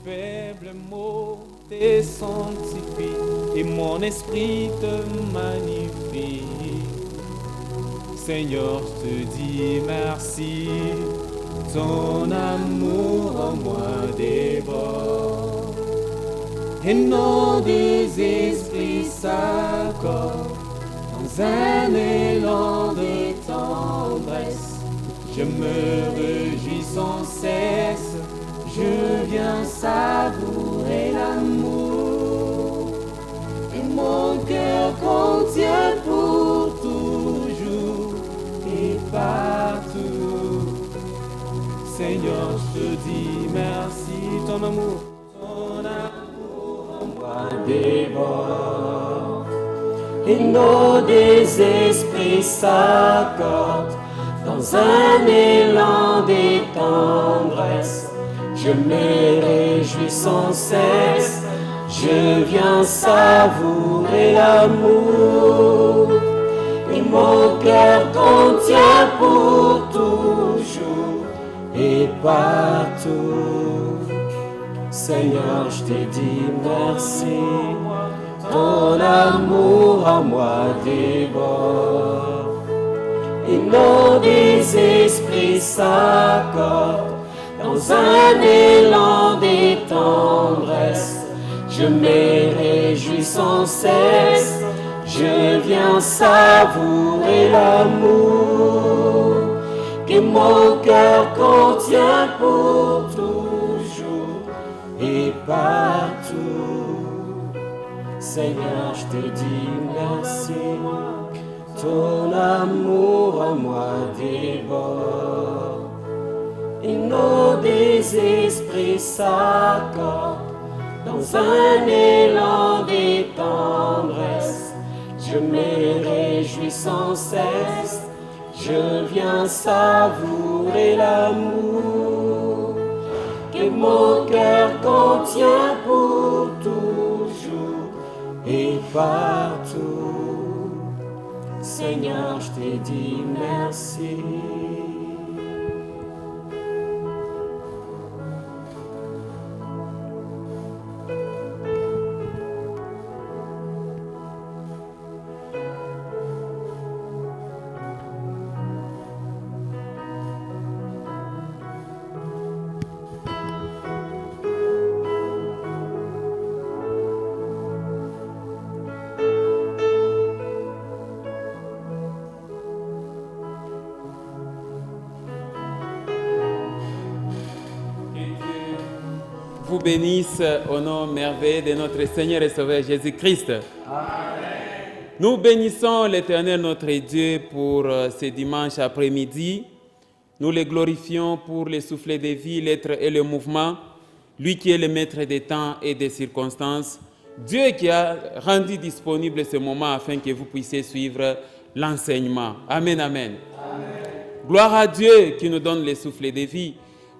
faibles mots te sanctifient et mon esprit te magnifie. Seigneur, je te dis merci, ton amour en moi dévore. Et nos deux esprits s'accordent dans un élan de tendresse. Je me réjouis sans cesse, je viens savourer l'amour. Et mon cœur contient pour toujours et partout. Seigneur, je te dis merci, ton amour en moi dévore. Et nos deux esprits s'accordent dans un élan de tendresse. Je me réjouis sans cesse, je viens savourer l'amour. Et mon cœur contient pour toujours et partout. Seigneur, je te dis merci, ton amour en moi dévore. Et nos deux esprits s'accordent dans un élan de tendresse. Je me réjouis sans cesse, je viens savourer l'amour que mon cœur contient pour toujours et partout. Seigneur, je te dis merci, ton amour en moi dévore. Et nos deux esprits s'accordent dans un élan de tendresse. Je me réjouis sans cesse, je viens savourer l'amour que mon cœur contient pour toujours et partout. Seigneur, je te dis merci. Vous bénisse au nom merveilleux de notre Seigneur et Sauveur Jésus-Christ. Amen. Nous bénissons l'Éternel notre Dieu pour ce dimanche après-midi. Nous le glorifions pour le souffle de vie, l'être et le mouvement. Lui qui est le maître des temps et des circonstances. Dieu qui a rendu disponible ce moment afin que vous puissiez suivre l'enseignement. Amen, amen. Amen. Gloire à Dieu qui nous donne le souffle de vie.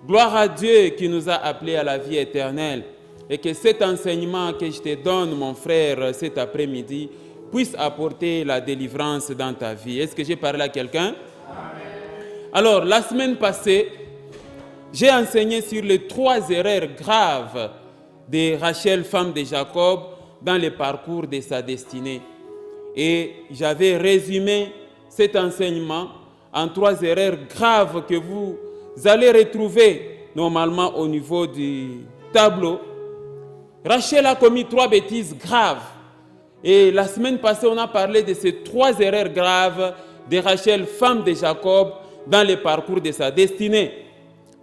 Gloire à Dieu qui nous a appelés à la vie éternelle et que cet enseignement que je te donne, mon frère, cet après-midi, puisse apporter la délivrance dans ta vie. Est-ce que j'ai parlé à quelqu'un? Alors, la semaine passée, j'ai enseigné sur les 3 erreurs graves de Rachel, femme de Jacob, dans le parcours de sa destinée. Et j'avais résumé cet enseignement en 3 erreurs graves que vous allez retrouver normalement au niveau du tableau. Rachel a commis 3 bêtises graves. Et la semaine passée, on a parlé de ces 3 erreurs graves de Rachel, femme de Jacob, dans le parcours de sa destinée.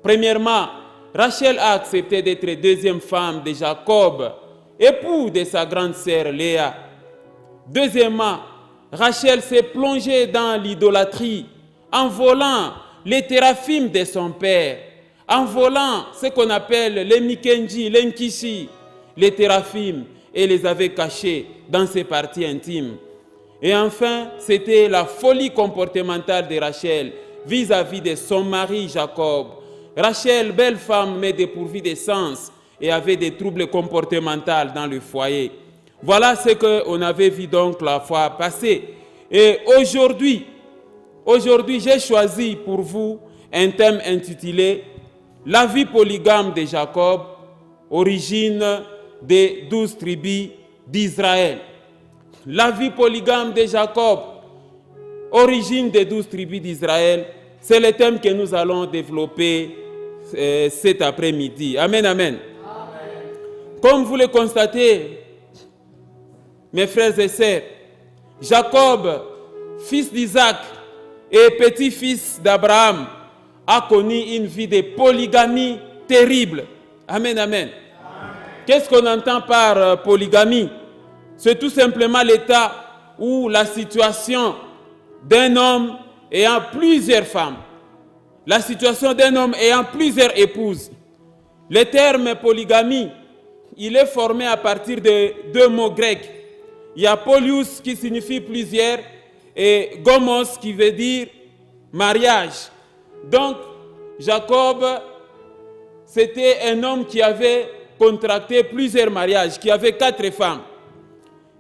Premièrement, Rachel a accepté d'être deuxième femme de Jacob, époux de sa grande sœur Léa. Deuxièmement, Rachel s'est plongée dans l'idolâtrie en volant les téraphimes de son père, en volant ce qu'on appelle les Mikenji, les Nkishi, les téraphimes, et les avait cachés dans ses parties intimes. Et enfin, c'était la folie comportementale de Rachel vis-à-vis de son mari Jacob. Rachel, belle femme, mais dépourvue de sens, et avait des troubles comportementaux dans le foyer. Voilà ce qu'on avait vu donc la fois passée. Et aujourd'hui, j'ai choisi pour vous un thème intitulé « La vie polygame de Jacob » origine des 12 tribus d'Israël. La vie polygame de Jacob, origine des 12 tribus d'Israël, c'est le thème que nous allons développer cet après-midi. Amen, amen. Comme vous le constatez, mes frères et sœurs, Jacob, fils d'Isaac et petit-fils d'Abraham, a connu une vie de polygamie terrible. Amen, amen. Qu'est-ce qu'on entend par polygamie? C'est tout simplement l'état ou la situation d'un homme ayant plusieurs femmes. La situation d'un homme ayant plusieurs épouses. Le terme polygamie, il est formé à partir de deux mots grecs. Il y a polius qui signifie plusieurs et gomos qui veut dire mariage. Donc, Jacob, c'était un homme qui avait contracté plusieurs mariages, qui avait 4 femmes.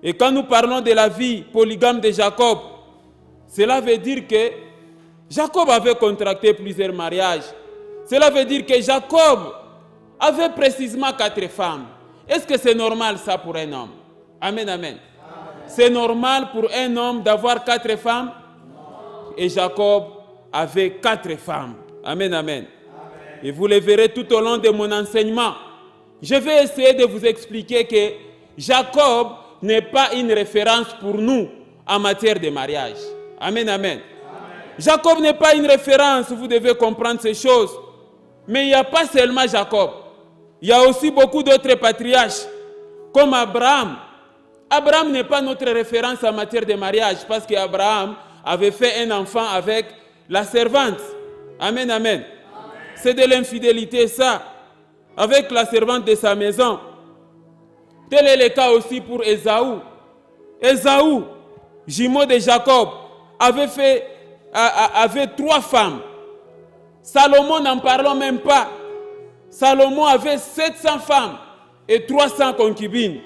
Et quand nous parlons de la vie polygame de Jacob, cela veut dire que Jacob avait contracté plusieurs mariages. Cela veut dire que Jacob avait précisément 4 femmes. Est-ce que c'est normal ça pour un homme? Amen, amen. C'est normal pour un homme d'avoir 4 femmes? Et Jacob avait 4 femmes. Amen, amen. Et vous le verrez tout au long de mon enseignement. Je vais essayer de vous expliquer que Jacob n'est pas une référence pour nous en matière de mariage. Amen, amen. Jacob n'est pas une référence, vous devez comprendre ces choses. Mais il n'y a pas seulement Jacob. Il y a aussi beaucoup d'autres patriarches, comme Abraham. Abraham n'est pas notre référence en matière de mariage, parce qu'Abraham avait fait un enfant avec la servante. Amen, amen. C'est de l'infidélité, ça, avec la servante de sa maison. Tel est le cas aussi pour Ésaü. Ésaü, jumeau de Jacob, avait 3 femmes. Salomon, n'en parlons même pas. Salomon avait 700 femmes et 300 concubines.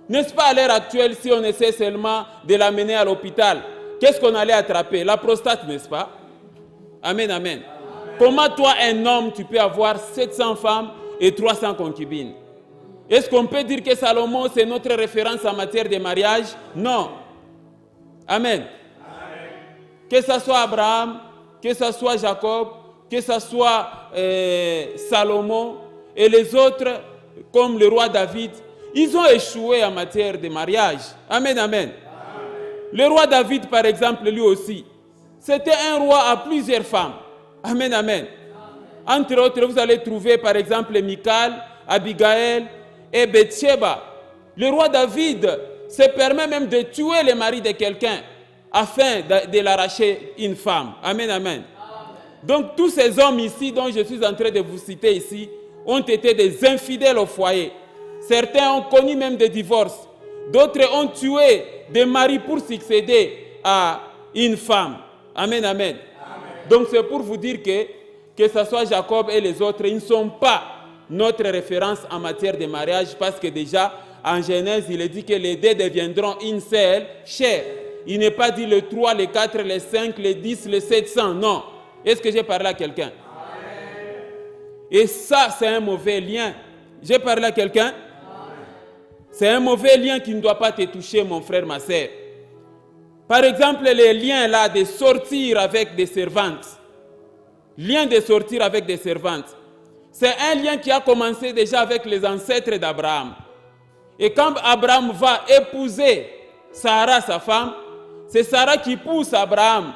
N'est-ce pas à l'heure actuelle, si on essaie seulement de l'amener à l'hôpital, qu'est-ce qu'on allait attraper? La prostate, n'est-ce pas? Amen, amen. Comment toi, un homme, tu peux avoir 700 femmes et 300 concubines? Est-ce qu'on peut dire que Salomon, c'est notre référence en matière de mariage? Non. Amen. Que ce soit Abraham, que ce soit Jacob, que ce soit Salomon et les autres, comme le roi David, ils ont échoué en matière de mariage. Amen, amen. Le roi David, par exemple, lui aussi, c'était un roi à plusieurs femmes. Amen, amen. Entre autres, vous allez trouver, par exemple, Michal, Abigail et Bathsheba. Le roi David se permet même de tuer le mari de quelqu'un afin de l'arracher une femme. Amen, amen. Donc tous ces hommes ici, dont je suis en train de vous citer ici, ont été des infidèles au foyer. Certains ont connu même des divorces. D'autres ont tué des maris pour succéder à une femme. Amen, amen. Donc c'est pour vous dire que ce soit Jacob et les autres, ils ne sont pas notre référence en matière de mariage, parce que déjà, en Genèse, il est dit que les 2 deviendront une seule chair. Il n'est pas dit le 3, le 4, le 5, le 10, le 700, non. Est-ce que j'ai parlé à quelqu'un? Et ça, c'est un mauvais lien. J'ai parlé à quelqu'un? C'est un mauvais lien qui ne doit pas te toucher, mon frère, ma sœur. Par exemple, les liens là de sortir avec des servantes. Lien de sortir avec des servantes. C'est un lien qui a commencé déjà avec les ancêtres d'Abraham. Et quand Abraham va épouser Sarah, sa femme, c'est Sarah qui pousse Abraham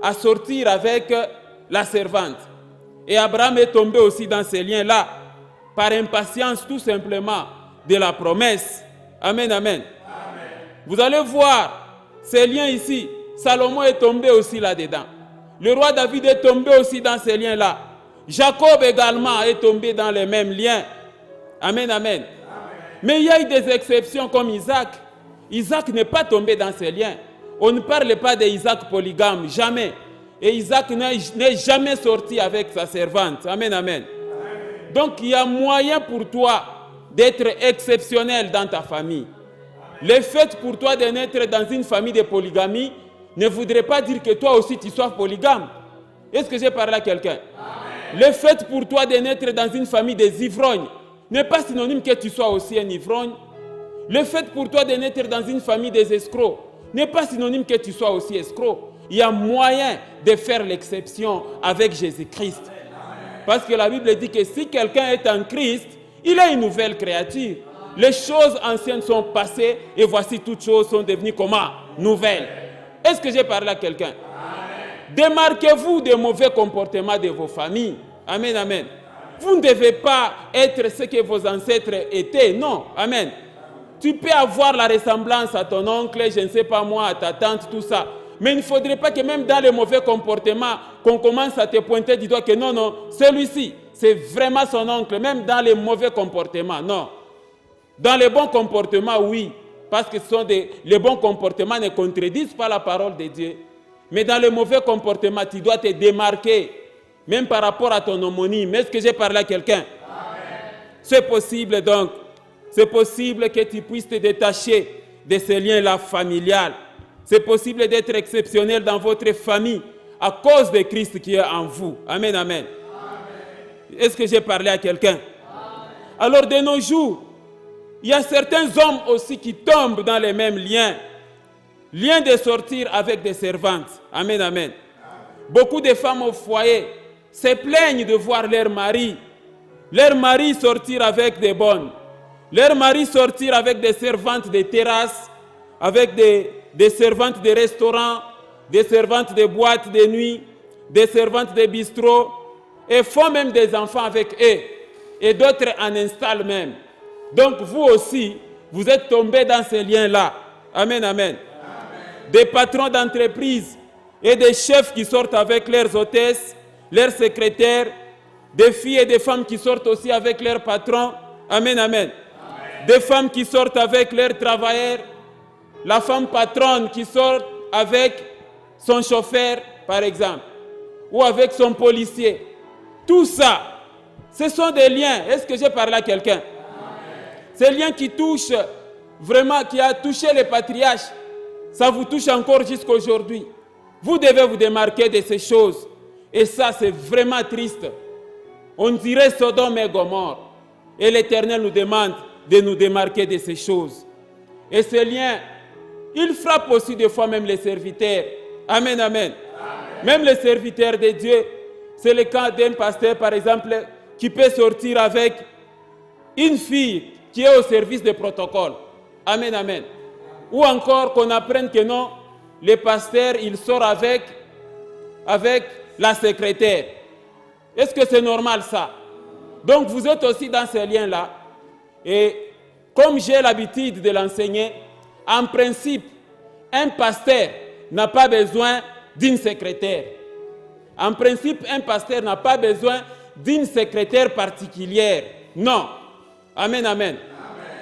à sortir avec la servante. Et Abraham est tombé aussi dans ces liens-là, par impatience tout simplement de la promesse. Amen, amen. Amen. Vous allez voir ces liens ici. Salomon est tombé aussi là-dedans. Le roi David est tombé aussi dans ces liens-là. Jacob également est tombé dans les mêmes liens. Amen, amen. Amen. Mais il y a eu des exceptions comme Isaac. Isaac n'est pas tombé dans ces liens. On ne parle pas d'Isaac polygame, jamais. Et Isaac n'est jamais sorti avec sa servante. Amen, amen. Donc il y a moyen pour toi d'être exceptionnel dans ta famille. Le fait pour toi de naître dans une famille de polygamie ne voudrait pas dire que toi aussi tu sois polygame. Est-ce que j'ai parlé à quelqu'un? Le fait pour toi de naître dans une famille des ivrognes n'est pas synonyme que tu sois aussi un ivrogne. Le fait pour toi de naître dans une famille des escrocs n'est pas synonyme que tu sois aussi escroc. Il y a moyen de faire l'exception avec Jésus-Christ. Parce que la Bible dit que si quelqu'un est en Christ, il est une nouvelle créature. Les choses anciennes sont passées et voici toutes choses sont devenues comment? Nouvelles. Est-ce que j'ai parlé à quelqu'un? Démarquez-vous des mauvais comportements de vos familles. Amen, amen. Vous ne devez pas être ce que vos ancêtres étaient. Non, amen. Tu peux avoir la ressemblance à ton oncle, je ne sais pas moi, à ta tante, tout ça. Mais il ne faudrait pas que même dans les mauvais comportements, qu'on commence à te pointer du doigt que non, non, celui-ci, c'est vraiment son oncle, même dans les mauvais comportements, non. Dans les bons comportements, oui, parce que les bons comportements ne contredisent pas la parole de Dieu. Mais dans les mauvais comportements, tu dois te démarquer, même par rapport à ton homonyme. Est-ce que j'ai parlé à quelqu'un? C'est possible donc, c'est possible que tu puisses te détacher de ces liens-là familiales. C'est possible d'être exceptionnel dans votre famille à cause de Christ qui est en vous. Amen, amen. Est-ce que j'ai parlé à quelqu'un? Alors de nos jours, il y a certains hommes aussi qui tombent dans les mêmes liens. Liens de sortir avec des servantes. Amen, amen. Beaucoup de femmes au foyer se plaignent de voir leur mari sortir avec des bonnes. Leur mari sortir avec des servantes de terrasses, avec des servantes de restaurants, des servantes de boîtes de nuit, des servantes de bistrots, et font même des enfants avec eux. Et d'autres en installent même. Donc vous aussi, vous êtes tombés dans ces liens-là. Amen, amen. Des patrons d'entreprise et des chefs qui sortent avec leurs hôtesses, leurs secrétaires, des filles et des femmes qui sortent aussi avec leurs patrons. Amen, amen. Des femmes qui sortent avec leurs travailleurs, la femme patronne qui sort avec son chauffeur, par exemple, ou avec son policier. Tout ça, ce sont des liens. Est-ce que j'ai parlé à quelqu'un? Ces liens qui touchent, vraiment, qui a touché les patriarches, ça vous touche encore jusqu'à aujourd'hui. Vous devez vous démarquer de ces choses. Et ça, c'est vraiment triste. On dirait Sodome et Gomorrhe. Et l'Éternel nous demande de nous démarquer de ces choses. Et ces liens, ils frappent aussi des fois même les serviteurs. Amen, amen. Même les serviteurs de Dieu. C'est le cas d'un pasteur, par exemple, qui peut sortir avec une fille qui est au service des protocoles. Amen, amen. Ou encore qu'on apprenne que non, le pasteur, il sort avec la secrétaire. Est-ce que c'est normal ça? Donc vous êtes aussi dans ces liens-là. Et comme j'ai l'habitude de l'enseigner, en principe, un pasteur n'a pas besoin d'une secrétaire. En principe, un pasteur n'a pas besoin d'une secrétaire particulière. Non. Amen, amen.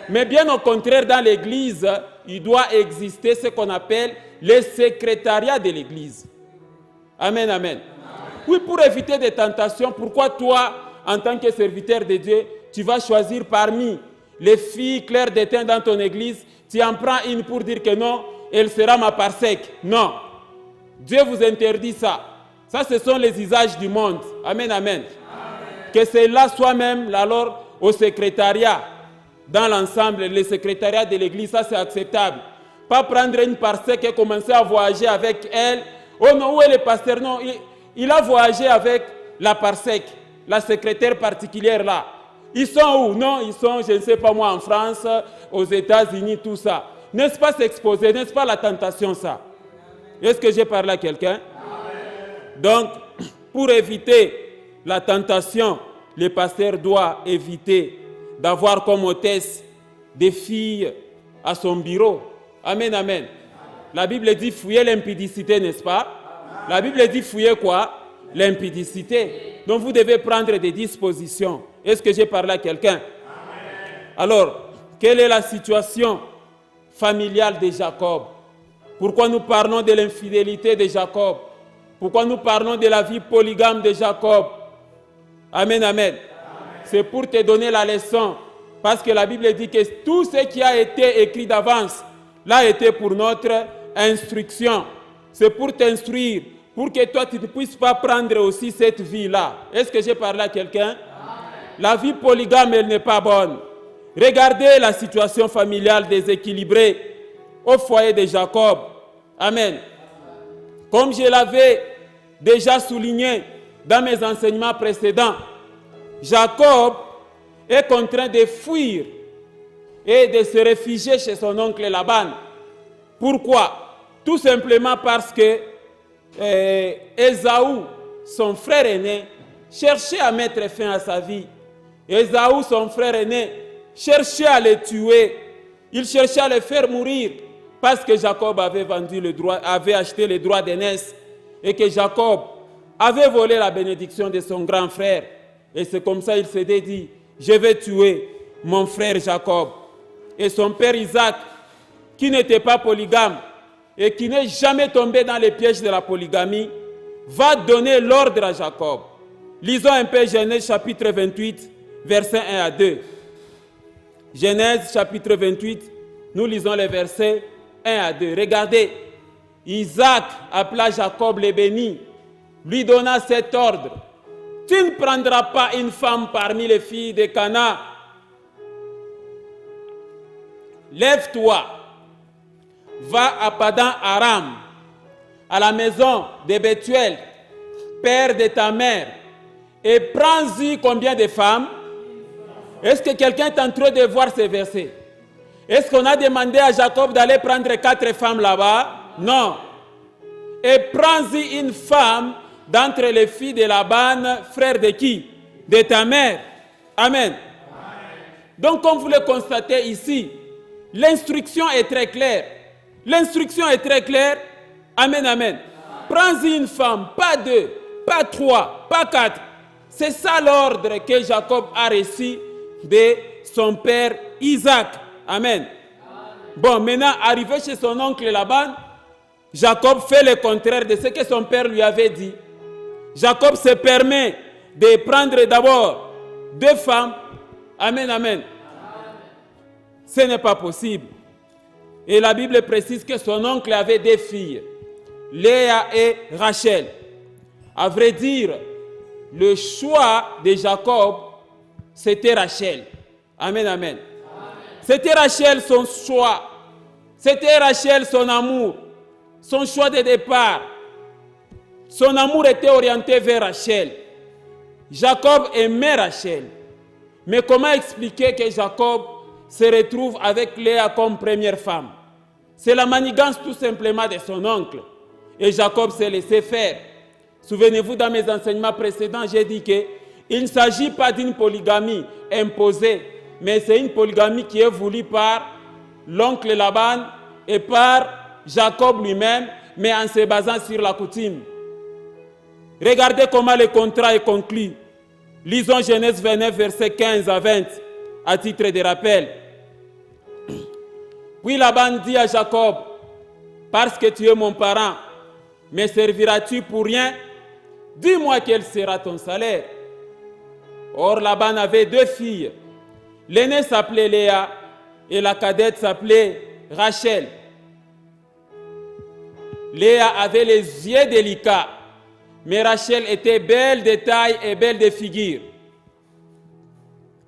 Mais bien au contraire, dans l'Église, il doit exister ce qu'on appelle le secrétariat de l'Église. Amen, amen. Oui, pour éviter des tentations, pourquoi toi, en tant que serviteur de Dieu, tu vas choisir parmi les filles claires de teint dans ton Église, tu en prends une pour dire que non, elle sera ma parsec. Non. Dieu vous interdit ça. Ça, ce sont les usages du monde. Amen, amen. Que cela soit même alors au secrétariat. Dans l'ensemble, le secrétariat de l'Église, ça c'est acceptable. Pas prendre une parsec et commencer à voyager avec elle. Oh non, où est le pasteur? Non, il a voyagé avec la parsec, la secrétaire particulière là. Ils sont où? Non, ils sont, je ne sais pas moi, en France, aux États-Unis, tout ça. N'est-ce pas s'exposer? N'est-ce pas la tentation ça? Est-ce que j'ai parlé à quelqu'un? Donc, pour éviter la tentation, le pasteur doit éviter d'avoir comme hôtesse des filles à son bureau. Amen, amen. La Bible dit fouiller l'impudicité, n'est-ce pas? La Bible dit fouiller quoi? L'impudicité. Donc vous devez prendre des dispositions. Est-ce que j'ai parlé à quelqu'un? Alors, quelle est la situation familiale de Jacob? Pourquoi nous parlons de l'infidélité de Jacob? Pourquoi nous parlons de la vie polygame de Jacob? Amen, amen. C'est pour te donner la leçon. Parce que la Bible dit que tout ce qui a été écrit d'avance, l'a été pour notre instruction. C'est pour t'instruire, pour que toi tu ne puisses pas prendre aussi cette vie-là. Est-ce que j'ai parlé à quelqu'un? La vie polygame, elle n'est pas bonne. Regardez la situation familiale déséquilibrée au foyer de Jacob. Amen. Comme je l'avais déjà souligné dans mes enseignements précédents, Jacob est contraint de fuir et de se réfugier chez son oncle Laban. Pourquoi? Tout simplement parce que Ésaü, son frère aîné, cherchait à mettre fin à sa vie. Ésaü, son frère aîné, cherchait à le tuer. Il cherchait à le faire mourir parce que Jacob avait acheté les droits d'aînesse et que Jacob avait volé la bénédiction de son grand frère. Et c'est comme ça qu'il s'était dit, je vais tuer mon frère Jacob. Et son père Isaac, qui n'était pas polygame et qui n'est jamais tombé dans les pièges de la polygamie, va donner l'ordre à Jacob. Lisons un peu Genèse chapitre 28, versets 1 à 2. Genèse chapitre 28, nous lisons les versets 1 à 2. Regardez, Isaac appela Jacob le béni, lui donna cet ordre. Tu ne prendras pas une femme parmi les filles de Canaan. Lève-toi, va à Padan Aram, à la maison de Bethuel, père de ta mère, et prends-y combien de femmes? Est-ce que quelqu'un est en train de voir ces versets? Est-ce qu'on a demandé à Jacob d'aller prendre 4 femmes là-bas? Non. Et prends-y une femme d'entre les filles de Laban, frère de qui? De ta mère. Amen. Donc, comme vous le constatez ici, l'instruction est très claire. L'instruction est très claire. Amen, amen. Prends-y une femme, pas 2, pas 3, pas 4. C'est ça l'ordre que Jacob a reçu de son père Isaac. Amen. Bon, maintenant, arrivé chez son oncle Laban, Jacob fait le contraire de ce que son père lui avait dit. Jacob se permet de prendre d'abord 2 femmes. Amen, amen. Ce n'est pas possible. Et la Bible précise que son oncle avait 2 filles, Léa et Rachel. À vrai dire, le choix de Jacob, c'était Rachel. Amen, amen. C'était Rachel son choix. C'était Rachel son amour. Son choix de départ. Son amour était orienté vers Rachel. Jacob aimait Rachel. Mais comment expliquer que Jacob se retrouve avec Léa comme première femme? C'est la manigance tout simplement de son oncle. Et Jacob s'est laissé faire. Souvenez-vous, dans mes enseignements précédents, j'ai dit qu'il ne s'agit pas d'une polygamie imposée, mais c'est une polygamie qui est voulue par l'oncle Laban et par Jacob lui-même, mais en se basant sur la coutume. Regardez comment le contrat est conclu. Lisons Genèse 29, versets 15 à 20, à titre de rappel. Puis Laban dit à Jacob, « Parce que tu es mon parent, me serviras-tu pour rien? Dis-moi quel sera ton salaire. » Or Laban avait 2 filles. L'aînée s'appelait Léa et la cadette s'appelait Rachel. Léa avait les yeux délicats, mais Rachel était belle de taille et belle de figure.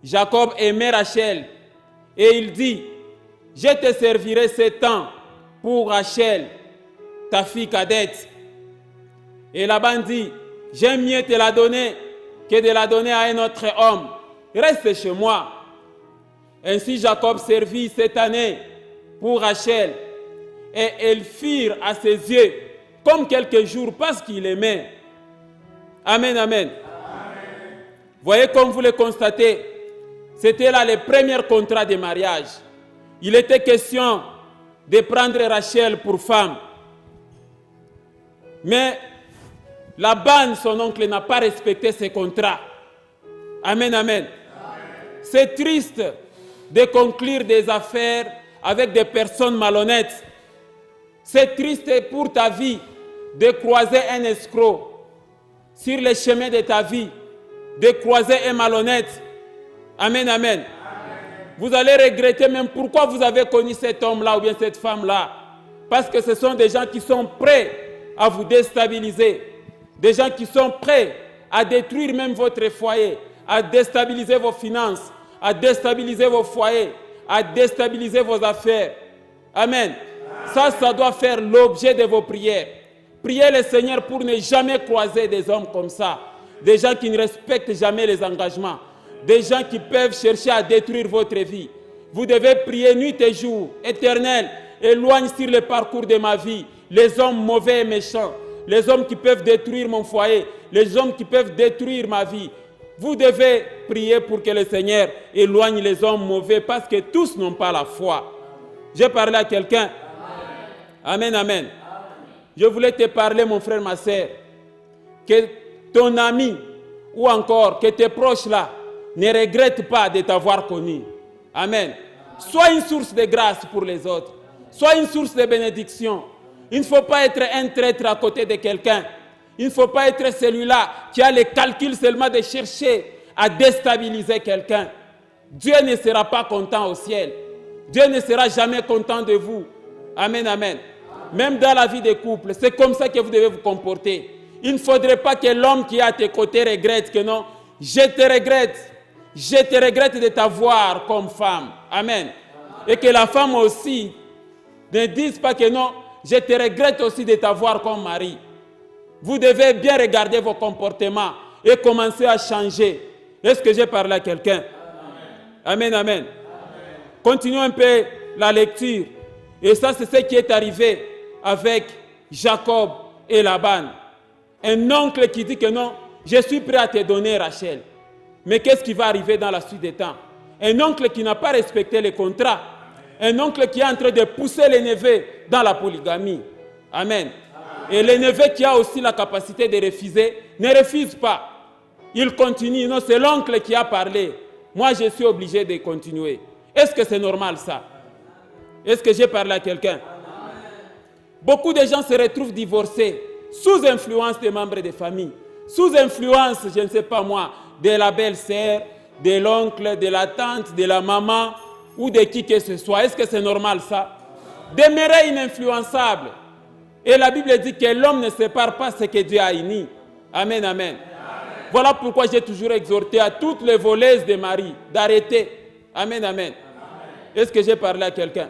Jacob aimait Rachel et il dit, « Je te servirai 7 ans pour Rachel, ta fille cadette. » Et Laban dit, « J'aime mieux te la donner que de la donner à un autre homme. Reste chez moi. » Ainsi Jacob servit 7 années pour Rachel et elles firent à ses yeux comme quelques jours parce qu'il aimait. Amen, amen. Voyez comme vous le constatez, c'était là le premier contrat de mariage. Il était question de prendre Rachel pour femme. Mais Laban, son oncle, n'a pas respecté ce contrat. Amen, amen. C'est triste de conclure des affaires avec des personnes malhonnêtes. C'est triste pour ta vie de croiser un escroc sur le chemin de ta vie, de croiser un malhonnête. Amen, amen. Vous allez regretter même pourquoi vous avez connu cet homme-là ou bien cette femme-là. Parce que ce sont des gens qui sont prêts à vous déstabiliser. Des gens qui sont prêts à détruire même votre foyer, à déstabiliser vos finances, à déstabiliser vos foyers, à déstabiliser vos affaires. Amen. Ça doit faire l'objet de vos prières. Priez le Seigneur pour ne jamais croiser des hommes comme ça. Des gens qui ne respectent jamais les engagements. Des gens qui peuvent chercher à détruire votre vie. Vous devez prier nuit et jour. Éternel, éloigne sur le parcours de ma vie les hommes mauvais et méchants. Les hommes qui peuvent détruire mon foyer. Les hommes qui peuvent détruire ma vie. Vous devez prier pour que le Seigneur éloigne les hommes mauvais parce que tous n'ont pas la foi. J'ai parlé à quelqu'un. Amen, amen. Je voulais te parler, mon frère, ma soeur, que ton ami ou encore que tes proches là ne regrettent pas de t'avoir connu. Amen. Sois une source de grâce pour les autres. Sois une source de bénédiction. Il ne faut pas être un traître à côté de quelqu'un. Il ne faut pas être celui-là qui a le calcul seulement de chercher à déstabiliser quelqu'un. Dieu ne sera pas content au ciel. Dieu ne sera jamais content de vous. Amen, amen. Même dans la vie des couples, c'est comme ça que vous devez vous comporter. Il ne faudrait pas que l'homme qui est à tes côtés regrette que non, je te regrette de t'avoir comme femme. Amen. Et que la femme aussi ne dise pas que non, je te regrette aussi de t'avoir comme mari. Vous devez bien regarder vos comportements et commencer à changer. Est-ce que j'ai parlé à quelqu'un? Amen, amen. Amen. Continuons un peu la lecture. Et ça, c'est ce qui est arrivé avec Jacob et Laban. Un oncle qui dit que non, je suis prêt à te donner Rachel. Mais qu'est-ce qui va arriver dans la suite des temps? Un oncle qui n'a pas respecté les contrats. Un oncle qui est en train de pousser les neveux dans la polygamie. Amen. Et les neveux qui a aussi la capacité de refuser, ne refuse pas. Il continue. Non, c'est l'oncle qui a parlé. Moi, je suis obligé de continuer. Est-ce que c'est normal ça? Est-ce que j'ai parlé à quelqu'un? Beaucoup de gens se retrouvent divorcés sous influence des membres de famille, sous influence, je ne sais pas moi, de la belle-sœur, de l'oncle, de la tante, de la maman ou de qui que ce soit. Est-ce que c'est normal ça? Demeurez ininfluençable. Et la Bible dit que l'homme ne sépare pas ce que Dieu a uni. Amen, amen. Voilà pourquoi j'ai toujours exhorté à toutes les voleuses de mari d'arrêter. Amen, amen. Est-ce que j'ai parlé à quelqu'un?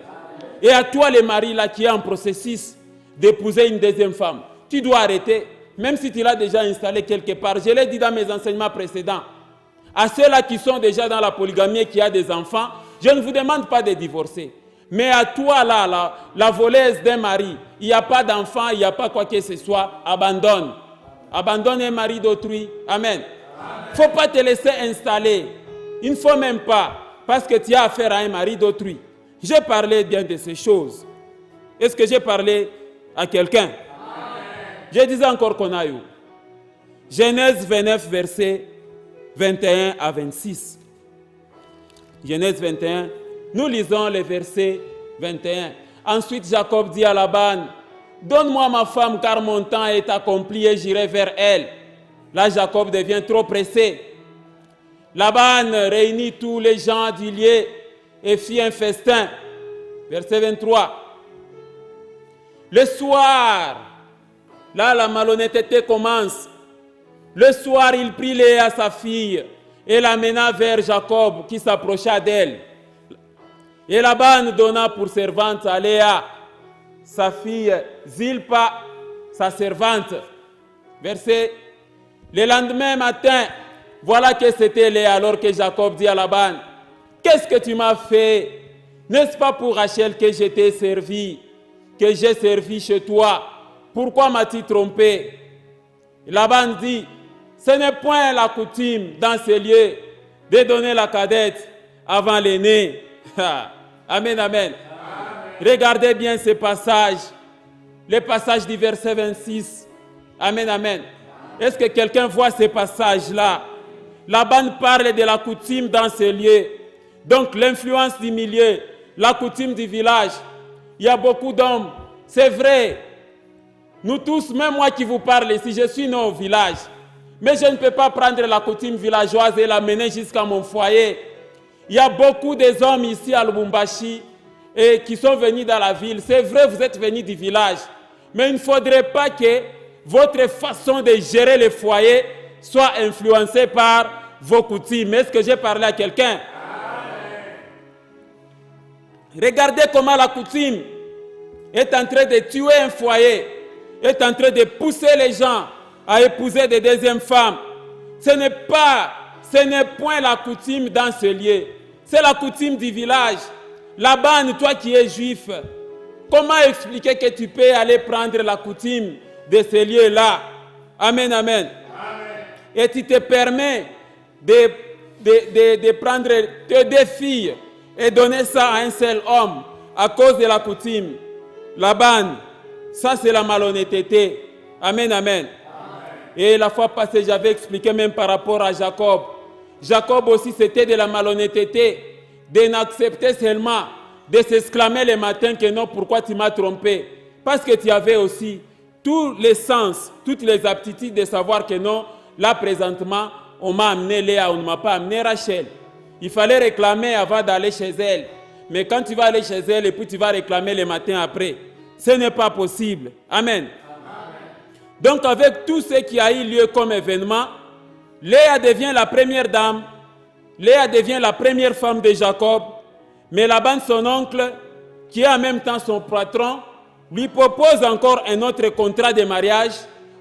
Et à toi, les maris là qui est en processus d'épouser une deuxième femme, tu dois arrêter, même si tu l'as déjà installé quelque part. Je l'ai dit dans mes enseignements précédents. À ceux-là qui sont déjà dans la polygamie et qui ont des enfants, je ne vous demande pas de divorcer. Mais à toi là, la voleuse d'un mari, il n'y a pas d'enfant, il n'y a pas quoi que ce soit, abandonne. Abandonne un mari d'autrui. Amen. Il ne faut pas te laisser installer. Il ne faut même pas, parce que tu as affaire à un mari d'autrui. J'ai parlé bien de ces choses. Est-ce que j'ai parlé à quelqu'un? Je disais encore qu'on a eu. Genèse 29, versets 21 à 26. Genèse 21, nous lisons les versets 21. Ensuite, Jacob dit à Laban, donne-moi ma femme car mon temps est accompli et j'irai vers elle. Là, Jacob devient trop pressé. Laban réunit tous les gens du lieu et fit un festin. Verset 23. Le soir, là la malhonnêteté commence. Le soir, il prit Léa, sa fille, et l'amena vers Jacob qui s'approcha d'elle. Et Laban donna pour servante à Léa, sa fille Zilpa, sa servante. Verset. Le lendemain matin, voilà que c'était Léa alors que Jacob dit à Laban, qu'est-ce que tu m'as fait? N'est-ce pas pour Rachel que je t'ai servi, que j'ai servi chez toi? Pourquoi m'as-tu trompé? Laban dit, ce n'est point la coutume dans ces lieux de donner la cadette avant l'aîné. Amen, amen. Regardez bien ce passage, le passage du verset 26. Amen, amen. Est-ce que quelqu'un voit ce passage-là? Laban parle de la coutume dans ces lieux. Donc l'influence du milieu, la coutume du village. Il y a beaucoup d'hommes. C'est vrai. Nous tous, même moi qui vous parle ici, je suis né au village. Mais je ne peux pas prendre la coutume villageoise et l'amener jusqu'à mon foyer. Il y a beaucoup d'hommes ici à Lubumbashi et qui sont venus dans la ville. C'est vrai, vous êtes venus du village. Mais il ne faudrait pas que votre façon de gérer le foyer soit influencée par vos coutumes. Est-ce que j'ai parlé à quelqu'un? Regardez comment la coutume est en train de tuer un foyer, est en train de pousser les gens à épouser des deuxièmes femmes. Ce n'est point la coutume dans ce lieu. C'est la coutume du village. Laban, toi qui es juif, comment expliquer que tu peux aller prendre la coutume de ce lieu-là? Amen, amen. Et tu te permets de prendre tes deux filles et donner ça à un seul homme à cause de la coutume. Laban, ça c'est la malhonnêteté. Amen, amen. Et la fois passée, j'avais expliqué même par rapport à Jacob. Jacob aussi, c'était de la malhonnêteté, de n'accepter seulement, de s'exclamer le matin que non, pourquoi tu m'as trompé? Parce que tu avais aussi tous les sens, toutes les aptitudes de savoir que non, là présentement, on m'a amené Léa, on ne m'a pas amené Rachel. Il fallait réclamer avant d'aller chez elle. Mais quand tu vas aller chez elle et puis tu vas réclamer le matin après, ce n'est pas possible. Amen. Donc avec tout ce qui a eu lieu comme événement, Léa devient la première dame, Léa devient la première femme de Jacob, mais Laban, son oncle, qui est en même temps son patron, lui propose encore un autre contrat de mariage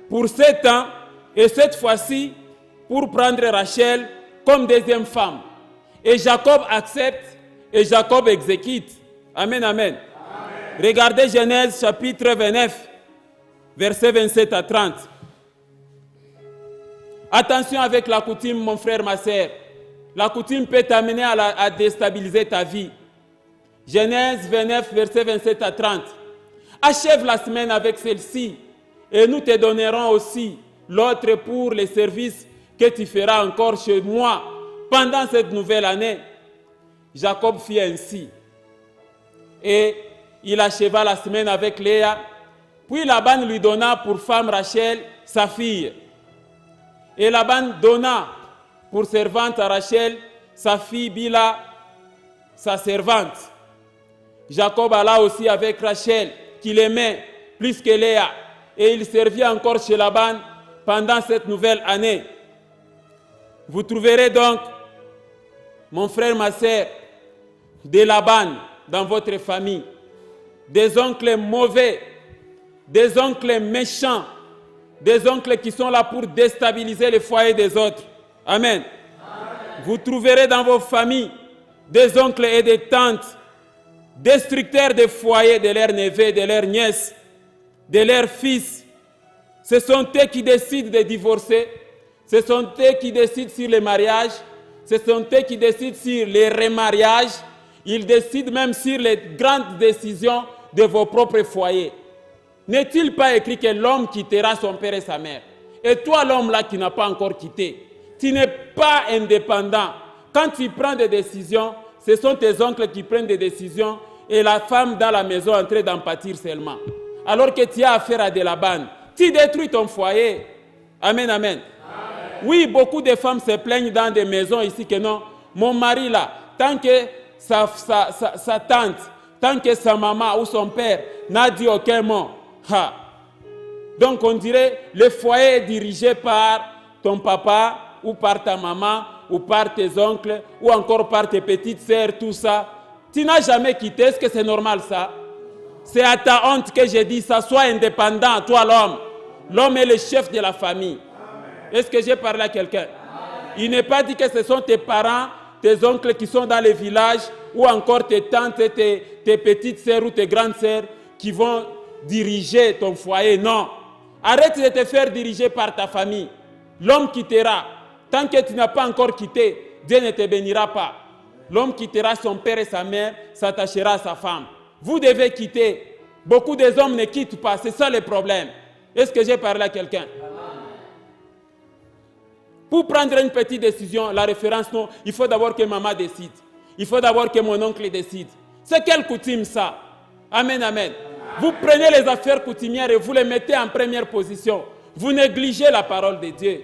pour 7 ans, et cette fois-ci pour prendre Rachel comme deuxième femme. Et Jacob accepte et Jacob exécute. Amen, amen. Regardez Genèse chapitre 29, versets 27 à 30. Attention avec la coutume, mon frère, ma sœur. La coutume peut t'amener à déstabiliser ta vie. Genèse 29, versets 27 à 30. Achève la semaine avec celle-ci et nous te donnerons aussi l'autre pour les services que tu feras encore chez moi pendant cette nouvelle année. Jacob fit ainsi. Et il acheva la semaine avec Léa. Puis Laban lui donna pour femme Rachel, sa fille. Et Laban donna pour servante à Rachel, sa fille Bila, sa servante. Jacob alla aussi avec Rachel, qu'il aimait plus que Léa. Et il servit encore chez Laban pendant cette nouvelle année. Vous trouverez donc, mon frère, ma sœur, des Laban dans votre famille, des oncles mauvais, des oncles méchants, des oncles qui sont là pour déstabiliser les foyers des autres. Amen. Vous trouverez dans vos familles des oncles et des tantes, destructeurs des foyers de leurs neveux, de leurs nièces, de leurs fils. Ce sont eux qui décident de divorcer, ce sont eux qui décident sur les mariages, ce sont eux qui décident sur les remariages, ils décident même sur les grandes décisions de vos propres foyers. N'est-il pas écrit que l'homme quittera son père et sa mère? Et toi, l'homme là qui n'a pas encore quitté, tu n'es pas indépendant. Quand tu prends des décisions, ce sont tes oncles qui prennent des décisions et la femme dans la maison en train d'en pâtir seulement. Alors que tu as affaire à de la bande, tu détruis ton foyer. Amen, amen. Oui, beaucoup de femmes se plaignent dans des maisons ici que non, mon mari là, tant que sa tante, tant que sa maman ou son père n'a dit aucun mot. Donc on dirait le foyer est dirigé par ton papa ou par ta maman ou par tes oncles ou encore par tes petites sœurs, tout ça. Tu n'as jamais quitté, est-ce que c'est normal ça? C'est à ta honte que j'ai dit ça, sois indépendant, toi l'homme. L'homme est le chef de la famille. Est-ce que j'ai parlé à quelqu'un? Il n'est pas dit que ce sont tes parents, tes oncles qui sont dans les villages ou encore tes tantes et tes petites sœurs ou tes grandes sœurs qui vont diriger ton foyer. Non. Arrête de te faire diriger par ta famille. L'homme quittera. Tant que tu n'as pas encore quitté, Dieu ne te bénira pas. L'homme quittera son père et sa mère, s'attachera à sa femme. Vous devez quitter. Beaucoup des hommes ne quittent pas. C'est ça le problème. Est-ce que j'ai parlé à quelqu'un? Pour prendre une petite décision, la référence, non, il faut d'abord que maman décide. Il faut d'abord que mon oncle décide. C'est quelle coutume ça? Amen, amen. Vous prenez les affaires coutumières et vous les mettez en première position. Vous négligez la parole de Dieu.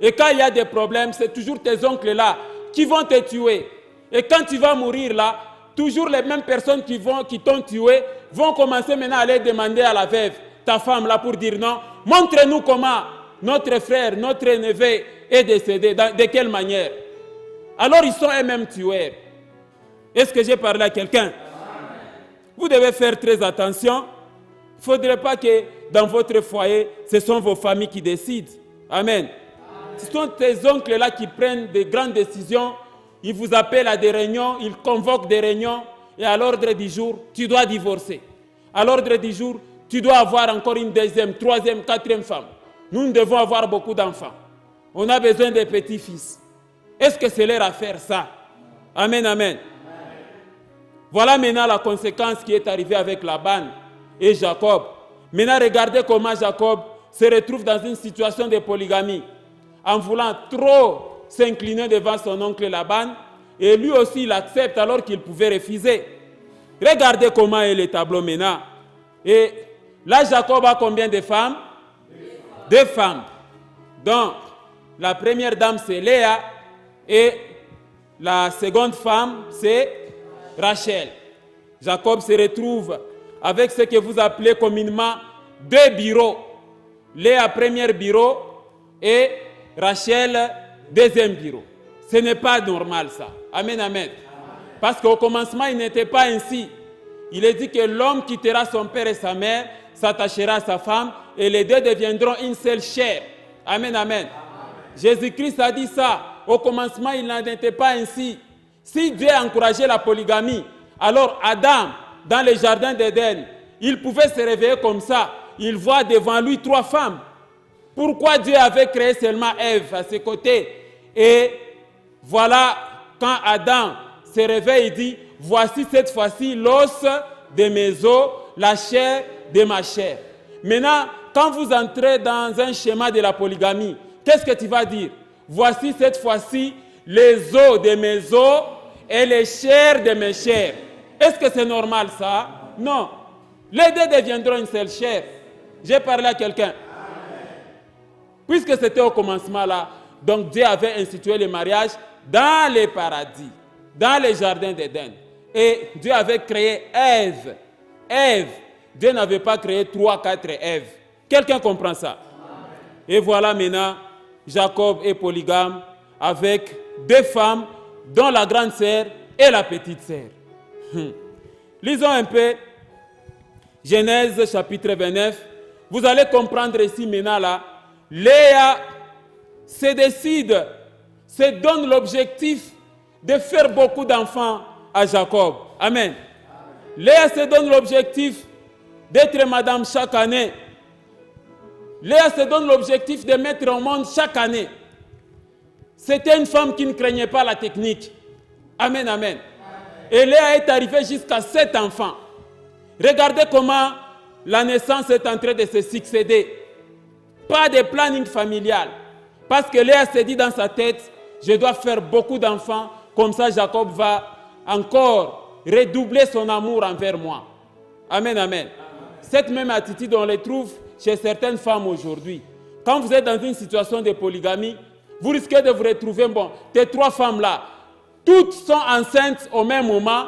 Et quand il y a des problèmes, c'est toujours tes oncles là qui vont te tuer. Et quand tu vas mourir là, toujours les mêmes personnes qui t'ont tué vont commencer maintenant à aller demander à la veuve, ta femme là, pour dire non, montre-nous comment notre frère, notre neveu est décédé. De quelle manière? Alors ils sont eux-mêmes tueurs. Est-ce que j'ai parlé à quelqu'un? Vous devez faire très attention. Il ne faudrait pas que dans votre foyer, ce sont vos familles qui décident. Amen. Ce sont tes oncles-là qui prennent de grandes décisions. Ils vous appellent à des réunions, ils convoquent des réunions. Et à l'ordre du jour, tu dois divorcer. À l'ordre du jour, tu dois avoir encore une deuxième, troisième, quatrième femme. Nous devons avoir beaucoup d'enfants. On a besoin de petits-fils. Est-ce que c'est leur affaire, ça? Amen, amen. Voilà maintenant la conséquence qui est arrivée avec Laban et Jacob. Maintenant, regardez comment Jacob se retrouve dans une situation de polygamie. En voulant trop s'incliner devant son oncle Laban, et lui aussi il accepte alors qu'il pouvait refuser. Regardez comment est le tableau maintenant. Et là, Jacob a combien de femmes? Deux femmes. Donc, la première dame, c'est Léa, et la seconde femme, c'est Rachel. Jacob se retrouve avec ce que vous appelez communément deux bureaux. Léa, premier bureau, et Rachel, deuxième bureau. Ce n'est pas normal ça. Amen, amen. Parce qu'au commencement, il n'était pas ainsi. Il est dit que l'homme quittera son père et sa mère, s'attachera à sa femme, et les deux deviendront une seule chair. Amen, amen. Jésus-Christ a dit ça. Au commencement, il n'en était pas ainsi. Si Dieu a encouragé la polygamie, alors Adam, dans le jardin d'Éden, il pouvait se réveiller comme ça. Il voit devant lui 3 femmes. Pourquoi Dieu avait créé seulement Ève à ses côtés? Et voilà, quand Adam se réveille, il dit, voici cette fois-ci l'os de mes os, la chair de ma chair. Maintenant, quand vous entrez dans un schéma de la polygamie, qu'est-ce que tu vas dire? Voici cette fois-ci les os de mes os et les chairs de mes chairs. Est-ce que c'est normal ça? Non. Les deux deviendront une seule chair. J'ai parlé à quelqu'un. Puisque c'était au commencement là, donc Dieu avait institué le mariage dans les paradis, dans les jardins d'Éden. Et Dieu avait créé Ève. Ève. Dieu n'avait pas créé 3, 4 Ève. Quelqu'un comprend ça? Et voilà maintenant, Jacob est polygame avec 2 femmes, dont la grande sœur et la petite sœur. Lisons un peu Genèse chapitre 29. Vous allez comprendre ici maintenant là, Léa se décide, se donne l'objectif de faire beaucoup d'enfants à Jacob. Amen. Léa se donne l'objectif d'être madame chaque année. Léa se donne l'objectif de mettre au monde chaque année. C'était une femme qui ne craignait pas la technique. Amen, amen. Et Léa est arrivée jusqu'à 7 enfants. Regardez comment la naissance est en train de se succéder. Pas de planning familial. Parce que Léa s'est dit dans sa tête, je dois faire beaucoup d'enfants, comme ça Jacob va encore redoubler son amour envers moi. Amen, amen. Cette même attitude, on la trouve chez certaines femmes aujourd'hui. Quand vous êtes dans une situation de polygamie, vous risquez de vous retrouver, bon, tes 3 femmes-là, toutes sont enceintes au même moment,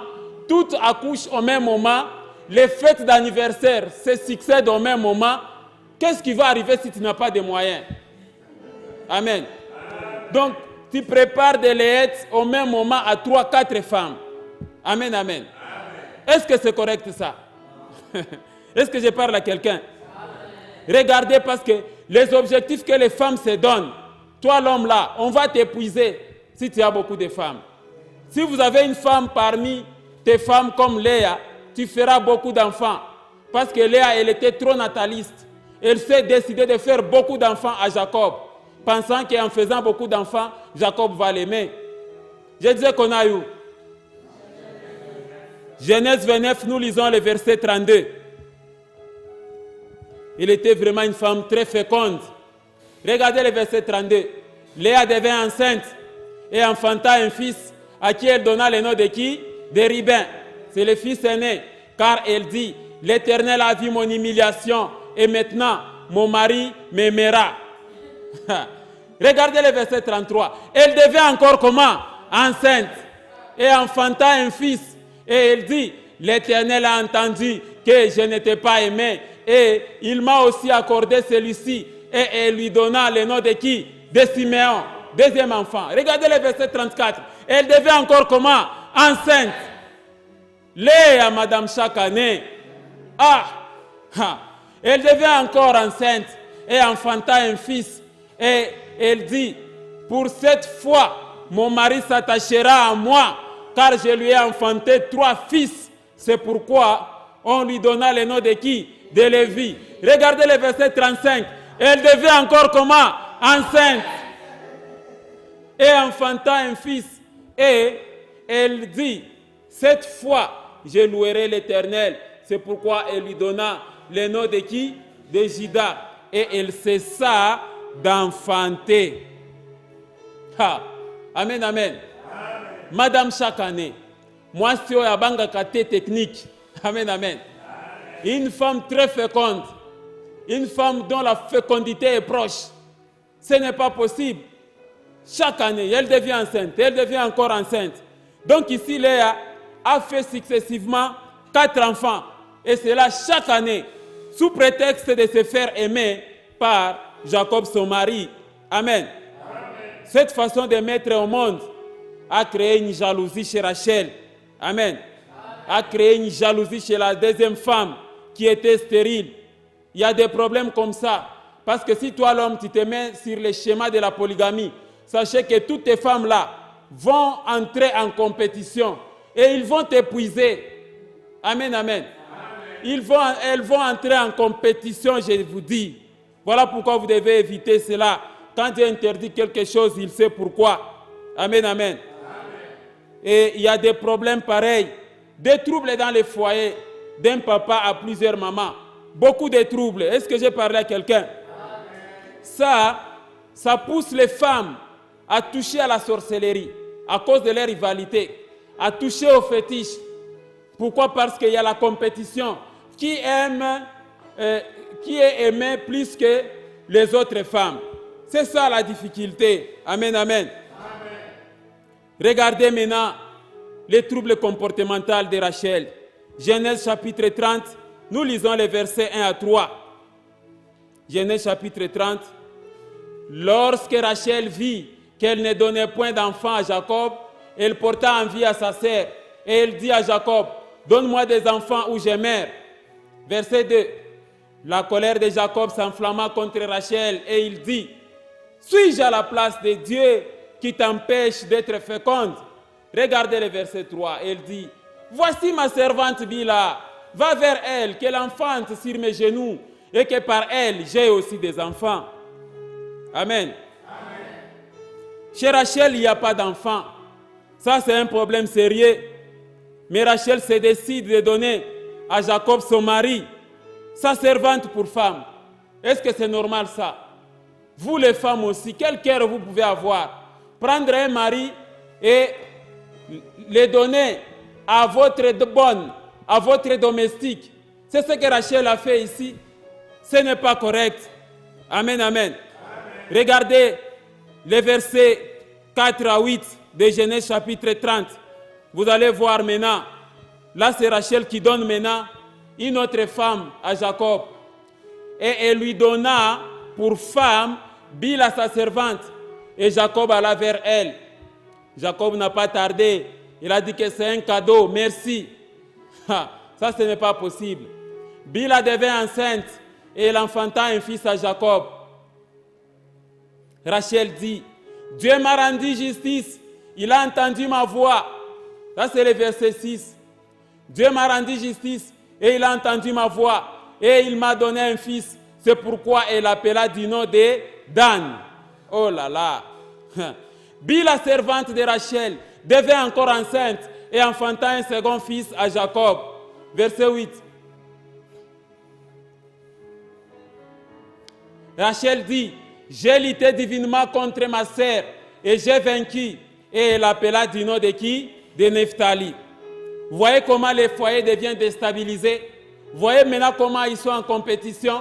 toutes accouchent au même moment, les fêtes d'anniversaire se succèdent au même moment. Qu'est-ce qui va arriver si tu n'as pas de moyens? Amen. Donc, tu prépares des leillettes au même moment à 3, 4 femmes. Amen, amen. Est-ce que c'est correct ça? Est-ce que je parle à quelqu'un? Regardez, parce que les objectifs que les femmes se donnent, toi l'homme là, on va t'épuiser si tu as beaucoup de femmes. Si vous avez une femme parmi tes femmes comme Léa, tu feras beaucoup d'enfants. Parce que Léa, elle était trop nataliste. Elle s'est décidée de faire beaucoup d'enfants à Jacob, pensant qu'en faisant beaucoup d'enfants, Jacob va l'aimer. Je disais qu'on a eu. Genèse 29, nous lisons le verset 32. Elle était vraiment une femme très féconde. Regardez le verset 32. Léa devint enceinte et enfanta un fils à qui elle donna le nom de qui? De Ribin. C'est le fils aîné. Car elle dit, l'Éternel a vu mon humiliation et maintenant mon mari m'aimera. Regardez le verset 33. Elle devint encore comment? Enceinte et enfanta un fils. Et elle dit, l'Éternel a entendu que je n'étais pas aimé et il m'a aussi accordé celui-ci. Et elle lui donna le nom de qui? De Siméon, deuxième enfant. Regardez le verset 34. Elle devait encore comment? Enceinte. Léa, madame, chaque année. Elle devait encore enceinte et enfanta un fils. Et elle dit, pour cette fois, mon mari s'attachera à moi, car je lui ai enfanté 3 fils. C'est pourquoi on lui donna le nom de qui? De Lévi. Regardez le verset 35. Elle devait encore comment? Enceinte. Et enfanta un fils. Et elle dit, cette fois, je louerai l'Éternel. C'est pourquoi elle lui donna le nom de qui? De Juda. Et elle cessa d'enfanter. Amen, amen. Madame, chaque année, moi, c'est un banga technique. Amen, amen. Une femme très féconde. Une femme dont la fécondité est proche. Ce n'est pas possible. Chaque année, elle devient enceinte. Elle devient encore enceinte. Donc ici, Léa a fait successivement 4 enfants. Et cela chaque année, sous prétexte de se faire aimer par Jacob, son mari. Amen. Cette façon de mettre au monde a créé une jalousie chez Rachel. Amen. A créé une jalousie chez la deuxième femme qui était stérile. Il y a des problèmes comme ça. Parce que si toi, l'homme, tu te mets sur le schéma de la polygamie, sachez que toutes tes femmes-là vont entrer en compétition et ils vont t'épuiser. Amen, amen. Elles vont entrer en compétition, je vous dis. Voilà pourquoi vous devez éviter cela. Quand Dieu interdit quelque chose, il sait pourquoi. Amen, amen. Et il y a des problèmes pareils. Des troubles dans les foyers d'un papa à plusieurs mamans. Beaucoup de troubles. Est-ce que j'ai parlé à quelqu'un? Ça pousse les femmes à toucher à la sorcellerie à cause de leur rivalité, à toucher aux fétiches. Pourquoi? Parce qu'il y a la compétition. Qui est aimé plus que les autres femmes? C'est ça la difficulté. Amen, amen. Regardez maintenant les troubles comportementaux de Rachel. Genèse chapitre 30, nous lisons les versets 1 à 3. Genèse chapitre 30. Lorsque Rachel vit qu'elle ne donnait point d'enfant à Jacob, elle porta envie à sa sœur. Et elle dit à Jacob, donne-moi des enfants ou je meurs. Verset 2. La colère de Jacob s'enflamma contre Rachel et il dit, suis-je à la place de Dieu qui t'empêche d'être féconde? Regardez le verset 3. Elle dit, voici ma servante Bila, va vers elle, qu'elle enfante sur mes genoux et que par elle j'ai aussi des enfants. Amen. Chez Rachel, il n'y a pas d'enfants. Ça, c'est un problème sérieux. Mais Rachel se décide de donner à Jacob, son mari, sa servante pour femme. Est-ce que c'est normal ça? Vous les femmes aussi, quel cœur vous pouvez avoir? Prendre un mari et le donner à votre bonne, à votre domestique. C'est ce que Rachel a fait ici. Ce n'est pas correct. Amen, amen. Regardez les versets 4 à 8 de Genèse chapitre 30. Vous allez voir maintenant. Là, c'est Rachel qui donne maintenant une autre femme à Jacob. Et elle lui donna pour femme Bila, sa servante. Et Jacob alla vers elle. Jacob n'a pas tardé. Il a dit que c'est un cadeau. Merci. Ça, ce n'est pas possible. Bila devint enceinte et elle enfanta un fils à Jacob. Rachel dit, Dieu m'a rendu justice. Il a entendu ma voix. Ça, c'est le verset 6. Dieu m'a rendu justice et il a entendu ma voix. Et il m'a donné un fils. C'est pourquoi elle l'appela du nom de Dan. Oh là là. Bila, servante de Rachel, devint encore enceinte et enfanta un second fils à Jacob. Verset 8. Rachel dit, j'ai lutté divinement contre ma sœur et j'ai vaincu. Et elle appela du nom de qui? De Nephtali. Vous voyez comment les foyers deviennent déstabilisés? Vous voyez maintenant comment ils sont en compétition?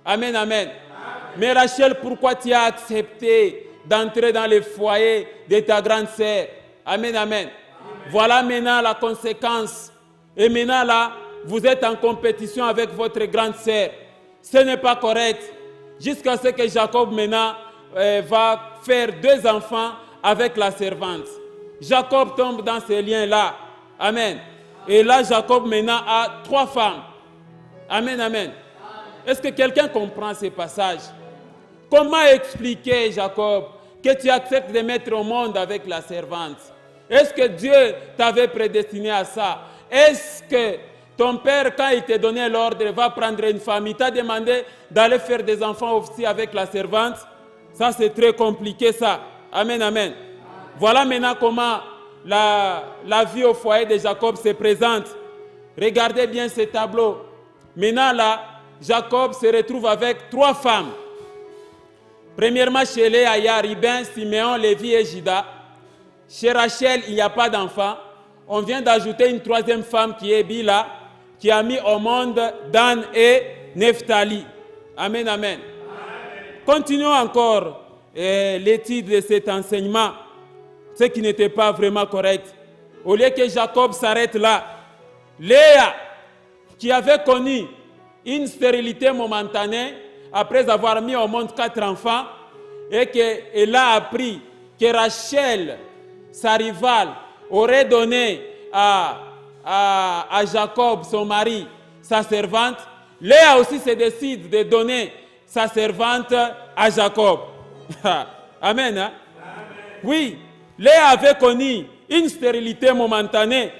Amen, amen. Mais Rachel, pourquoi tu as accepté d'entrer dans le foyer de ta grande sœur? Amen, amen. Voilà maintenant la conséquence. Et maintenant là, vous êtes en compétition avec votre grande sœur. Ce n'est pas correct. jusqu'à ce que Jacob maintenant va faire 2 enfants avec la servante. Jacob tombe dans ces liens-là. Amen. Et là, Jacob maintenant a 3 femmes. Amen, amen. Est-ce que quelqu'un comprend ces passages? Comment expliquer, Jacob, que tu acceptes de mettre au monde avec la servante? Est-ce que Dieu t'avait prédestiné à ça? Est-ce que ton père, quand il t'a donné l'ordre, va prendre une femme, il t'a demandé d'aller faire des enfants aussi avec la servante? Ça, c'est très compliqué, ça. Amen, amen. Voilà maintenant comment la vie au foyer de Jacob se présente. Regardez bien ce tableau. Maintenant, là, Jacob se retrouve avec 3 femmes. Premièrement, chez Léa, il y a Ruben, Siméon, Lévi et Juda. Chez Rachel, il n'y a pas d'enfant. On vient d'ajouter une 3e femme qui est Bila, qui a mis au monde Dan et Nephtali. Amen, amen. Continuons encore l'étude de cet enseignement, ce qui n'était pas vraiment correct. Au lieu que Jacob s'arrête là, Léa, qui avait connu une stérilité momentanée, après avoir mis au monde 4 enfants, et qu'elle a appris que Rachel, sa rivale, aurait donné à Jacob, son mari, sa servante, Léa aussi se décide de donner sa servante à Jacob. Amen, hein? Amen. Oui, Léa avait connu une stérilité momentanée.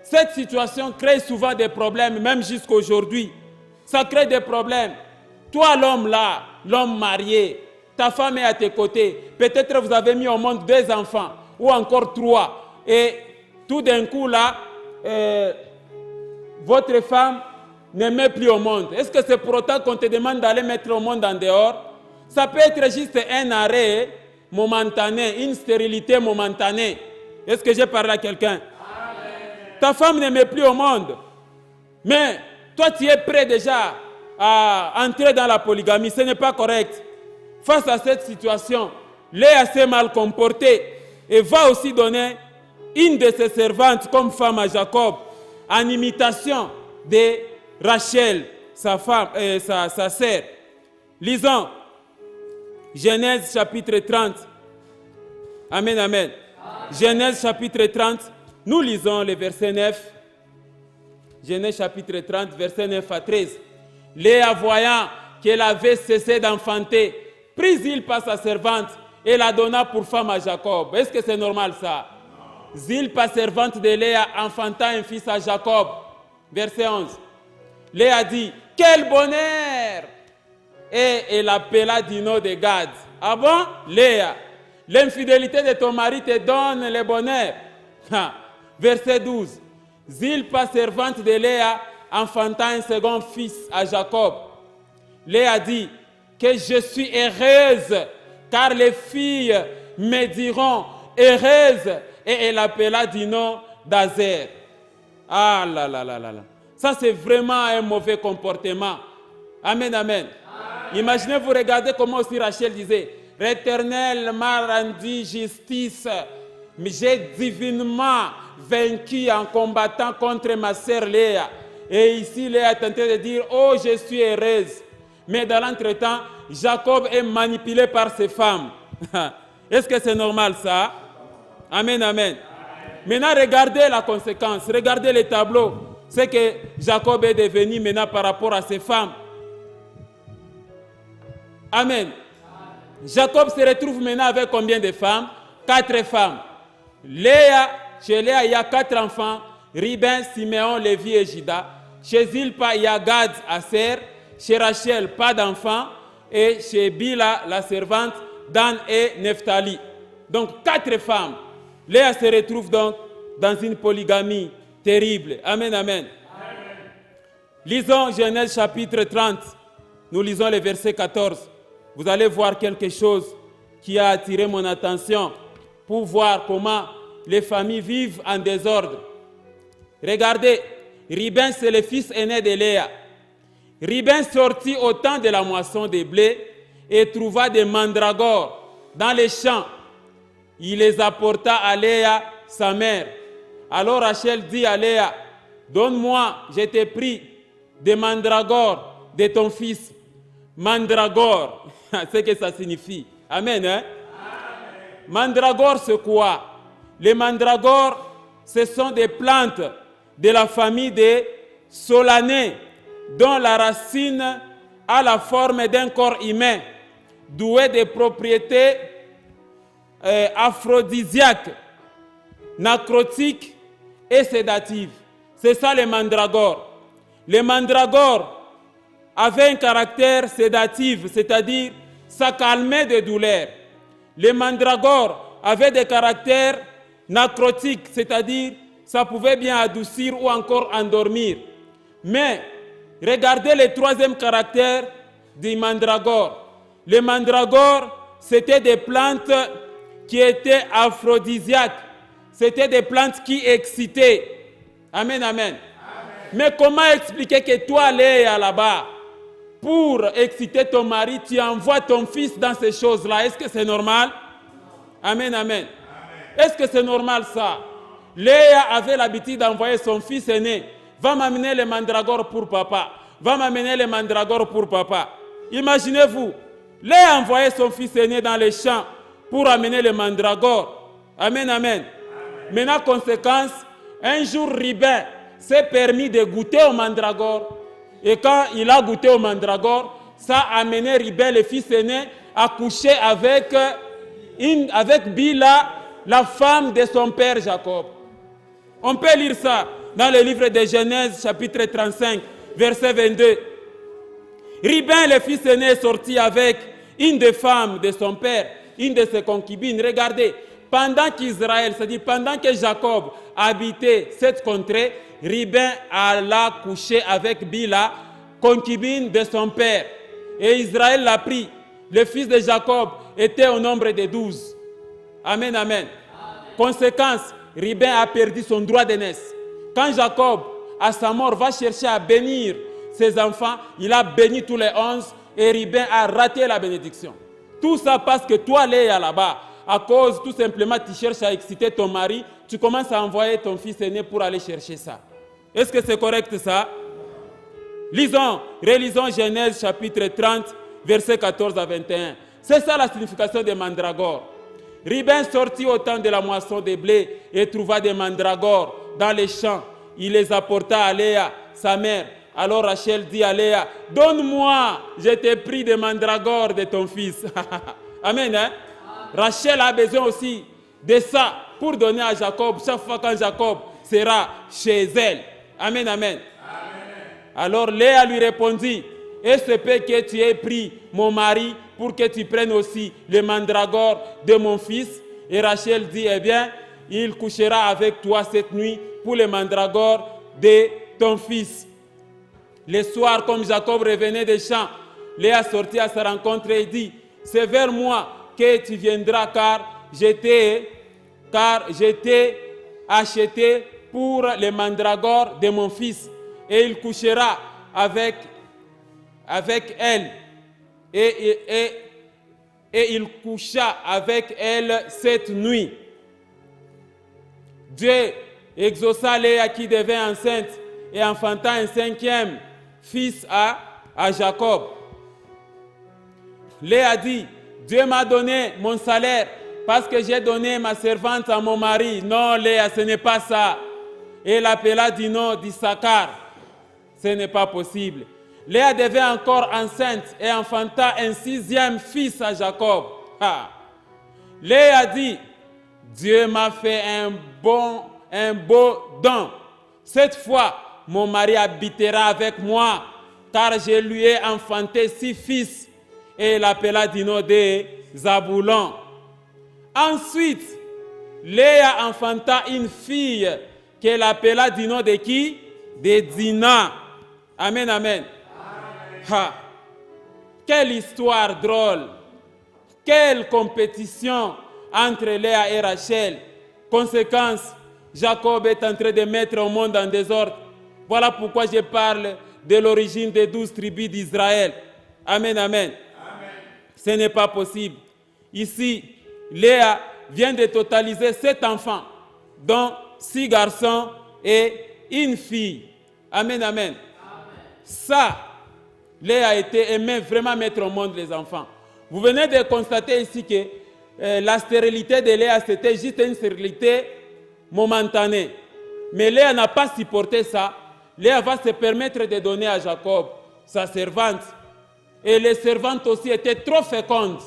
Cette situation crée souvent des problèmes, même jusqu'à aujourd'hui. Ça crée des problèmes. Toi, l'homme là, l'homme marié, ta femme est à tes côtés. Peut-être vous avez mis au monde 2 enfants, ou encore 3. Et tout d'un coup là, votre femme ne met plus au monde. Est-ce que c'est pour autant qu'on te demande d'aller mettre au monde en dehors? Ça peut être juste un arrêt momentané, une stérilité momentanée. Est-ce que j'ai parlé à quelqu'un? Ta femme ne met plus au monde. Mais toi, tu es prêt déjà à entrer dans la polygamie. Ce n'est pas correct. Face à cette situation, Léa s'est mal comportée et va aussi donner une de ses servantes comme femme à Jacob, en imitation de Rachel, sa femme, sa sœur. Lisons Genèse chapitre 30. Amen, amen. Genèse chapitre 30, nous lisons le verset 9. Genèse chapitre 30, verset 9 à 13. Léa, voyant qu'elle avait cessé d'enfanter, prit Zilpa sa servante et la donna pour femme à Jacob. Est-ce que c'est normal ça? Zilpa, servante de Léa, enfanta un fils à Jacob. Verset 11. Léa dit, quel bonheur! Et elle appela du nom de Gad. Ah bon? Léa, l'infidélité de ton mari te donne le bonheur. Verset 12. Zilpa, servante de Léa, enfanta un second fils à Jacob. Léa dit que je suis heureuse, car les filles me diront heureuse. Et elle appela du nom d'Azer. Ah là là là là là. Ça c'est vraiment un mauvais comportement. Amen, amen. Imaginez, vous regardez comment aussi Rachel disait, l'Éternel m'a rendu justice, mais j'ai divinement vaincu en combattant contre ma sœur Léa. Et ici, Léa est en train de dire, oh, je suis heureuse. Mais dans l'entretemps, Jacob est manipulé par ses femmes. Est-ce que c'est normal ça? Amen, amen. Maintenant, regardez la conséquence, regardez le tableau. C'est que Jacob est devenu maintenant par rapport à ses femmes. Amen. Jacob se retrouve maintenant avec combien de femmes? 4 femmes. Chez Léa, il y a 4 enfants. Ruben, Siméon, Lévi et Juda. Chez Zilpa, il y a Gad, Aser. Chez Rachel, pas d'enfants. Et chez Bila, la servante, Dan et Nephtali. Donc 4 femmes. Léa se retrouve donc dans une polygamie terrible. Amen, amen. Amen. Lisons Genèse chapitre 30. Nous lisons le verset 14. Vous allez voir quelque chose qui a attiré mon attention pour voir comment les familles vivent en désordre. Regardez, Ruben, c'est le fils aîné de Léa. Ruben sortit au temps de la moisson des blés et trouva des mandragores dans les champs. Il les apporta à Léa, sa mère. Alors Rachel dit à Léa, donne-moi, je t'ai pris des mandragores de ton fils. mandragore. C'est ce que ça signifie. Amen. Hein? Mandragore, c'est quoi? Les mandragores, ce sont des plantes de la famille des Solanae, dont la racine a la forme d'un corps humain, doué de propriétés aphrodisiaques, narcotiques et sédatives. C'est ça les mandragores. Les mandragores avaient un caractère sédatif, c'est-à-dire ça calmait des douleurs. Les mandragores avaient des caractères narcotiques, c'est-à-dire ça pouvait bien adoucir ou encore endormir. Mais regardez le troisième caractère du mandragore. Les mandragores, c'était des plantes qui étaient aphrodisiaques. C'était des plantes qui excitaient. Amen, amen. Mais comment expliquer que toi, Léa, là-bas, pour exciter ton mari, tu envoies ton fils dans ces choses-là? Est-ce que c'est normal? Amen, amen. Est-ce que c'est normal ça? Léa avait l'habitude d'envoyer son fils aîné. Va m'amener les mandragores pour papa. Va m'amener les mandragores pour papa. Imaginez-vous, Léa envoyait son fils aîné dans les champs pour amener les mandragores. Amen, amen. Maintenant, conséquence, un jour, Ribin s'est permis de goûter au mandragore. Et quand il a goûté au mandragore, ça a amené Ribin, le fils aîné, à coucher avec Bila, la femme de son père Jacob. On peut lire ça dans le livre de Genèse, chapitre 35, verset 22. Ribin, le fils aîné, est sorti avec une des femmes de son père, une de ses concubines. Regardez, pendant qu'Israël, c'est-à-dire pendant que Jacob habitait cette contrée, Ribin alla coucher avec Bila, concubine de son père. Et Israël l'a pris. Le fils de Jacob était au nombre de 12. Amen, amen. Conséquence, Ribin a perdu son droit d'aînesse. Quand Jacob, à sa mort, va chercher à bénir ses enfants, il a béni tous les 11 et Ribin a raté la bénédiction. Tout ça parce que toi, Léa, là-bas, à cause tout simplement tu cherches à exciter ton mari, tu commences à envoyer ton fils aîné pour aller chercher ça. Est-ce que c'est correct ça? Relisons Genèse chapitre 30, versets 14 à 21. C'est ça la signification des mandragores. Ribin sortit au temps de la moisson des blés et trouva des mandragores dans les champs. Il les apporta à Léa, sa mère. Alors Rachel dit à Léa, donne-moi, je t'ai pris des mandragores de ton fils. Amen, hein? Rachel a besoin aussi de ça pour donner à Jacob chaque fois quand Jacob sera chez elle. Amen, amen. Alors Léa lui répondit, est-ce peut que tu aies pris mon mari pour que tu prennes aussi les mandragores de mon fils? Et Rachel dit, eh bien, il couchera avec toi cette nuit pour les mandragores de ton fils. Le soir, comme Jacob revenait des champs, Léa sortit à sa rencontre et dit, c'est vers moi que tu viendras car je t'ai acheté pour les mandragores de mon fils. Et il couchera avec elle. Et il coucha avec elle cette nuit. Dieu exauça Léa qui devint enceinte et enfanta un 5e fils à Jacob. Léa dit, Dieu m'a donné mon salaire parce que j'ai donné ma servante à mon mari. Non, Léa, ce n'est pas ça. Et elle appela du nom d'Issachar. Ce n'est pas possible. Léa devint encore enceinte et enfanta un 6e fils à Jacob. Léa dit, Dieu m'a fait un beau don. Cette fois, mon mari habitera avec moi, car je lui ai enfanté 6 fils. Et il appela du nom de Zaboulon. Ensuite, Léa enfanta une fille qu'elle appela du nom de qui? De Dina. Amen, amen. Quelle histoire drôle. Quelle compétition entre Léa et Rachel. Conséquence, Jacob est en train de mettre au monde en désordre. Voilà pourquoi je parle de l'origine des 12 tribus d'Israël. Amen, amen. Ce n'est pas possible. Ici, Léa vient de totaliser 7 enfants, dont 6 garçons et une fille. Amen, amen. Ça, Léa aimait vraiment mettre au monde les enfants. Vous venez de constater ici que la stérilité de Léa, c'était juste une stérilité momentanée. Mais Léa n'a pas supporté ça. Léa va se permettre de donner à Jacob, sa servante. Et les servantes aussi étaient trop fécondes.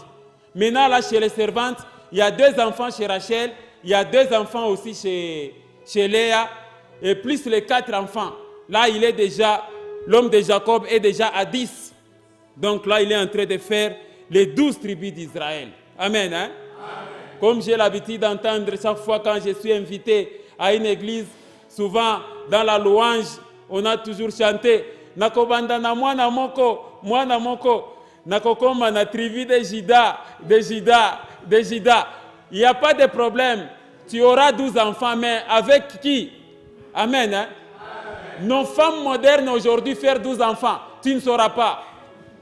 Maintenant, là, chez les servantes, il y a 2 enfants chez Rachel, il y a 2 enfants aussi chez Léa, et plus les 4 enfants. Là, l'homme de Jacob est déjà à 10. Donc là, il est en train de faire les 12 tribus d'Israël. Amen, hein? Amen. Comme j'ai l'habitude d'entendre chaque fois quand je suis invité à une église, souvent dans la louange, on a toujours chanté « Nakobanda na mwana moko, nakokoma na tribu de Juda. Il n'y a pas de problème. Tu auras 12 enfants, mais avec qui? Amen, hein? Amen. Nos femmes modernes aujourd'hui faire 12 enfants, tu ne sauras pas.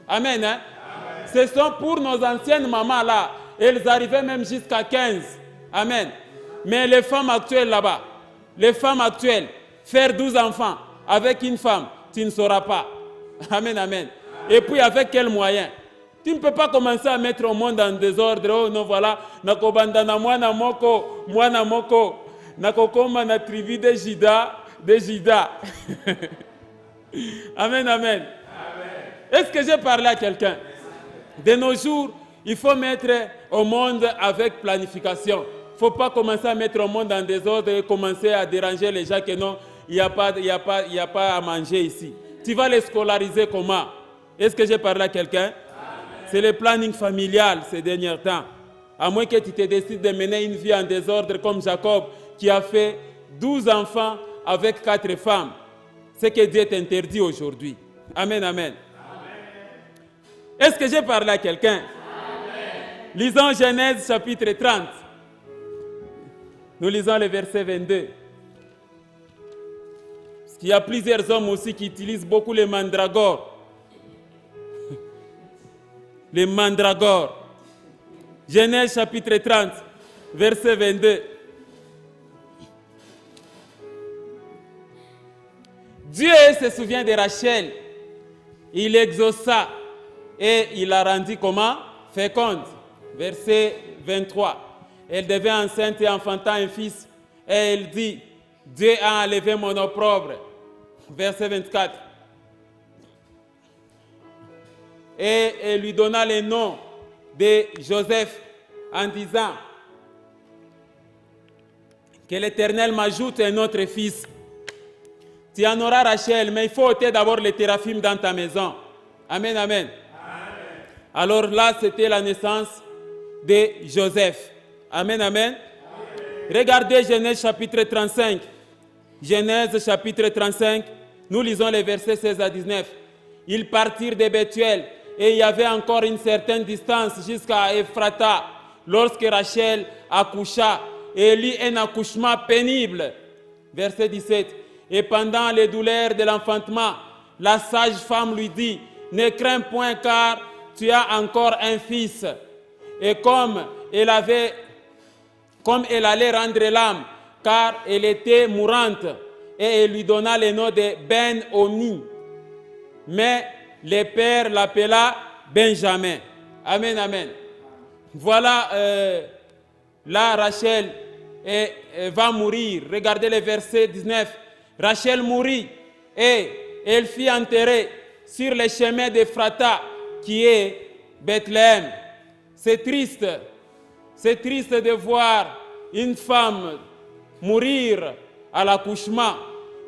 Amen, hein? Amen. Ce sont pour nos anciennes mamans là. Elles arrivaient même jusqu'à 15. Amen. Mais les femmes actuelles là-bas, faire 12 enfants avec une femme, tu ne sauras pas. Amen, amen. Et puis avec quels moyens? Tu ne peux pas commencer à mettre au monde en désordre. Oh non, voilà. Nakobanda na mwana moko. Nakokoma na tribu de Juda. Amen, amen. Amen. Est-ce que j'ai parlé à quelqu'un? De nos jours, il faut mettre au monde avec planification. Il ne faut pas commencer à mettre au monde en désordre et commencer à déranger les gens que non, il n'y a pas à manger ici. Tu vas les scolariser comment? Est-ce que j'ai parlé à quelqu'un? C'est le planning familial ces derniers temps. À moins que tu te décides de mener une vie en désordre comme Jacob qui a fait 12 enfants avec 4 femmes. Ce que Dieu t'interdit aujourd'hui. Amen, amen. Est-ce que j'ai parlé à quelqu'un? Lisons Genèse chapitre 30. Nous lisons le verset 22. Parce qu'il y a plusieurs hommes aussi qui utilisent beaucoup les mandragores. Les mandragores. Genèse chapitre 30, verset 22. Dieu se souvient de Rachel. Il exauça et il la rendit comment? Féconde. Verset 23. Elle devint enceinte et enfanta un fils. Et elle dit, Dieu a enlevé mon opprobre. Verset 24. Et elle lui donna le nom de Joseph en disant que l'Éternel m'ajoute un autre fils. Tu en auras Rachel, mais il faut ôter d'abord les théraphim dans ta maison. Amen, amen. Alors là, c'était la naissance de Joseph. Amen, amen. Regardez Genèse chapitre 35. Genèse chapitre 35, nous lisons les versets 16 à 19. Ils partirent de Bethuel et il y avait encore une certaine distance jusqu'à Ephrata lorsque Rachel accoucha et elle eut un accouchement pénible. Verset 17. Et pendant les douleurs de l'enfantement, la sage-femme lui dit, ne crains point car tu as encore un fils. Et comme elle allait rendre l'âme, car elle était mourante, et elle lui donna le nom de Ben-Oni. Mais le père l'appela Benjamin. Amen, amen. Voilà, là Rachel va mourir. Regardez le verset 19. Rachel mourut et elle fut enterrée sur le chemin d'Ephrata qui est Bethléem. C'est triste de voir une femme mourir à l'accouchement.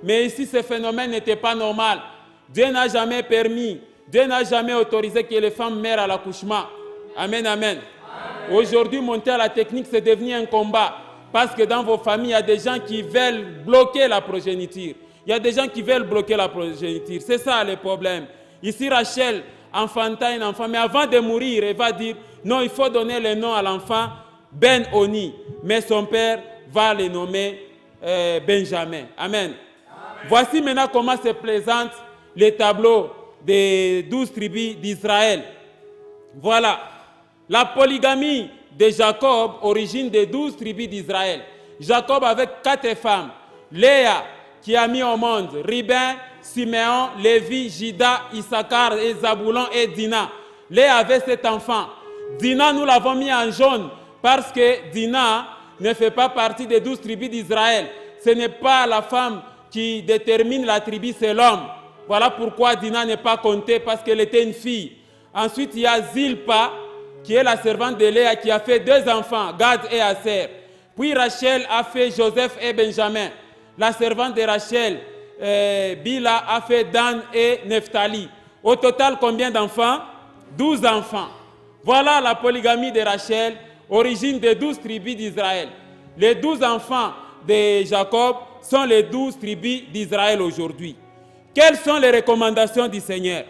Mais ici, ce phénomène n'était pas normal. Dieu n'a jamais permis, Dieu n'a jamais autorisé que les femmes meurent à l'accouchement. Amen, amen. Aujourd'hui, monter à la technique, c'est devenu un combat. Parce que dans vos familles, il y a des gens qui veulent bloquer la progéniture. Il y a des gens qui veulent bloquer la progéniture. C'est ça le problème. Ici, Rachel enfanta un enfant, mais avant de mourir, elle va dire, non, il faut donner le nom à l'enfant Ben-Oni. Mais son père va le nommer Benjamin. Amen. Voici maintenant comment se présente le tableau des 12 tribus d'Israël. Voilà. La polygamie de Jacob, origine des 12 tribus d'Israël. Jacob avec 4 femmes. Léa, qui a mis au monde Ruben, Siméon, Lévi, Juda, Issachar et Zaboulon et Dina. Léa avait 7 enfants. Dina, nous l'avons mis en jaune parce que Dina ne fait pas partie des 12 tribus d'Israël. Ce n'est pas la femme qui détermine la tribu, c'est l'homme. Voilà pourquoi Dina n'est pas comptée, parce qu'elle était une fille. Ensuite, il y a Zilpa, qui est la servante de Léa, qui a fait 2 enfants, Gad et Aser. Puis Rachel a fait Joseph et Benjamin. La servante de Rachel, Bila, a fait Dan et Nephtali. Au total, combien d'enfants? 12 enfants. Voilà la polygamie de Rachel, origine des 12 tribus d'Israël. Les 12 enfants de Jacob sont les 12 tribus d'Israël aujourd'hui. Quelles sont les recommandations du Seigneur?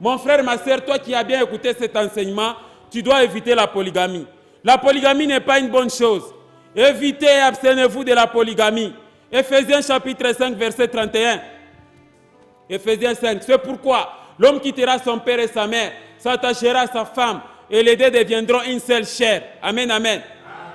Mon frère, ma soeur, toi qui as bien écouté cet enseignement, tu dois éviter la polygamie. La polygamie n'est pas une bonne chose. Évitez et abstenez-vous de la polygamie. Éphésiens chapitre 5, verset 31. Éphésiens 5. C'est pourquoi l'homme quittera son père et sa mère, s'attachera à sa femme, et les deux deviendront une seule chair. Amen, amen.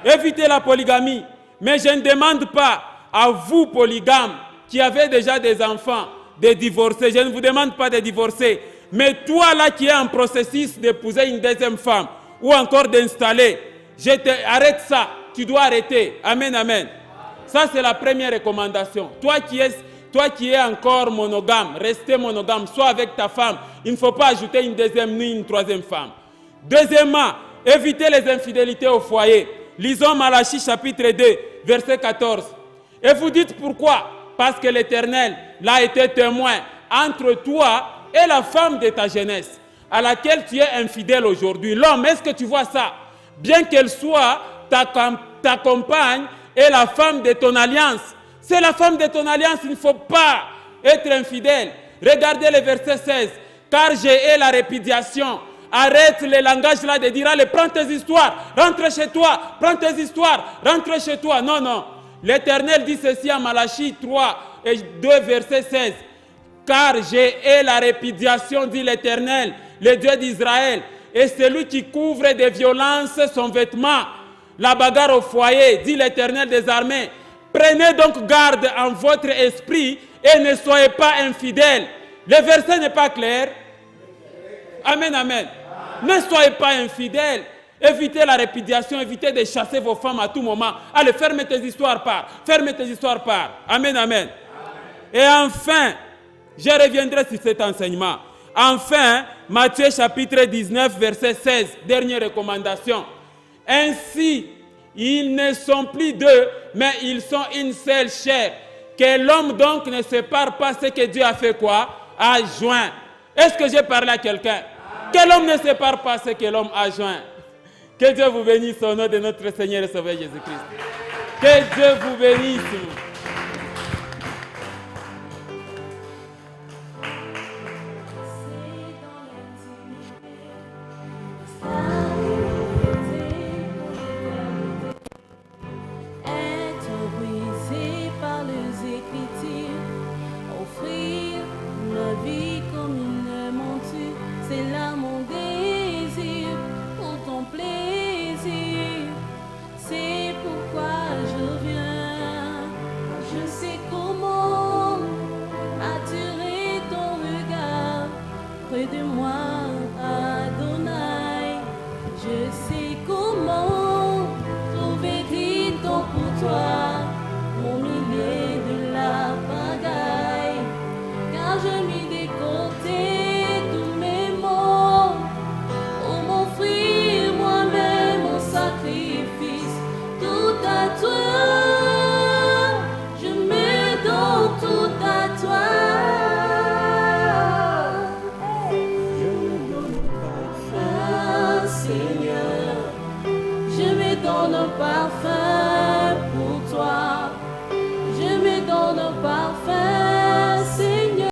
Évitez la polygamie. Mais je ne demande pas à vous, polygames, qui avez déjà des enfants, de divorcer. Je ne vous demande pas de divorcer. Mais toi là qui es en processus d'épouser une deuxième femme, ou encore d'installer, arrête ça. Tu dois arrêter. Amen, amen. Ça, c'est la première recommandation. Toi qui es encore monogame, restez monogame, sois avec ta femme. Il ne faut pas ajouter une deuxième ni une troisième femme. Deuxièmement, évitez les infidélités au foyer. Lisons Malachie chapitre 2, verset 14. Et vous dites pourquoi? Parce que l'Éternel l'a été témoin entre toi et la femme de ta jeunesse, à laquelle tu es infidèle aujourd'hui. L'homme, est-ce que tu vois ça? Bien qu'elle soit ta compagne et la femme de ton alliance. C'est la femme de ton alliance, il ne faut pas être infidèle. Regardez le verset 16. Car j'ai la répudiation. Arrête le langage là de dire, allez, prends tes histoires, rentre chez toi, prends tes histoires, rentre chez toi. Non, non. L'Éternel dit ceci en Malachie 3 et 2, verset 16. Car j'ai la répudiation, dit l'Éternel, le Dieu d'Israël, et celui qui couvre de violence son vêtement. La bagarre au foyer, dit l'Éternel des armées. Prenez donc garde en votre esprit et ne soyez pas infidèles. Le verset n'est pas clair. Amen, amen. Ne soyez pas infidèles. Évitez la répudiation, évitez de chasser vos femmes à tout moment. Allez, ferme tes histoires par. Ferme tes histoires par. Amen, amen. Et enfin, je reviendrai sur cet enseignement. Enfin, Matthieu chapitre 19, verset 16, dernière recommandation. Ainsi, ils ne sont plus 2, mais ils sont une seule chair. Que l'homme donc ne sépare pas ce que Dieu a fait quoi? A joint. Est-ce que j'ai parlé à quelqu'un? Que l'homme ne sépare pas ce que l'homme a joint. Que Dieu vous bénisse au nom de notre Seigneur et Sauveur Jésus-Christ. Que Dieu vous bénisse.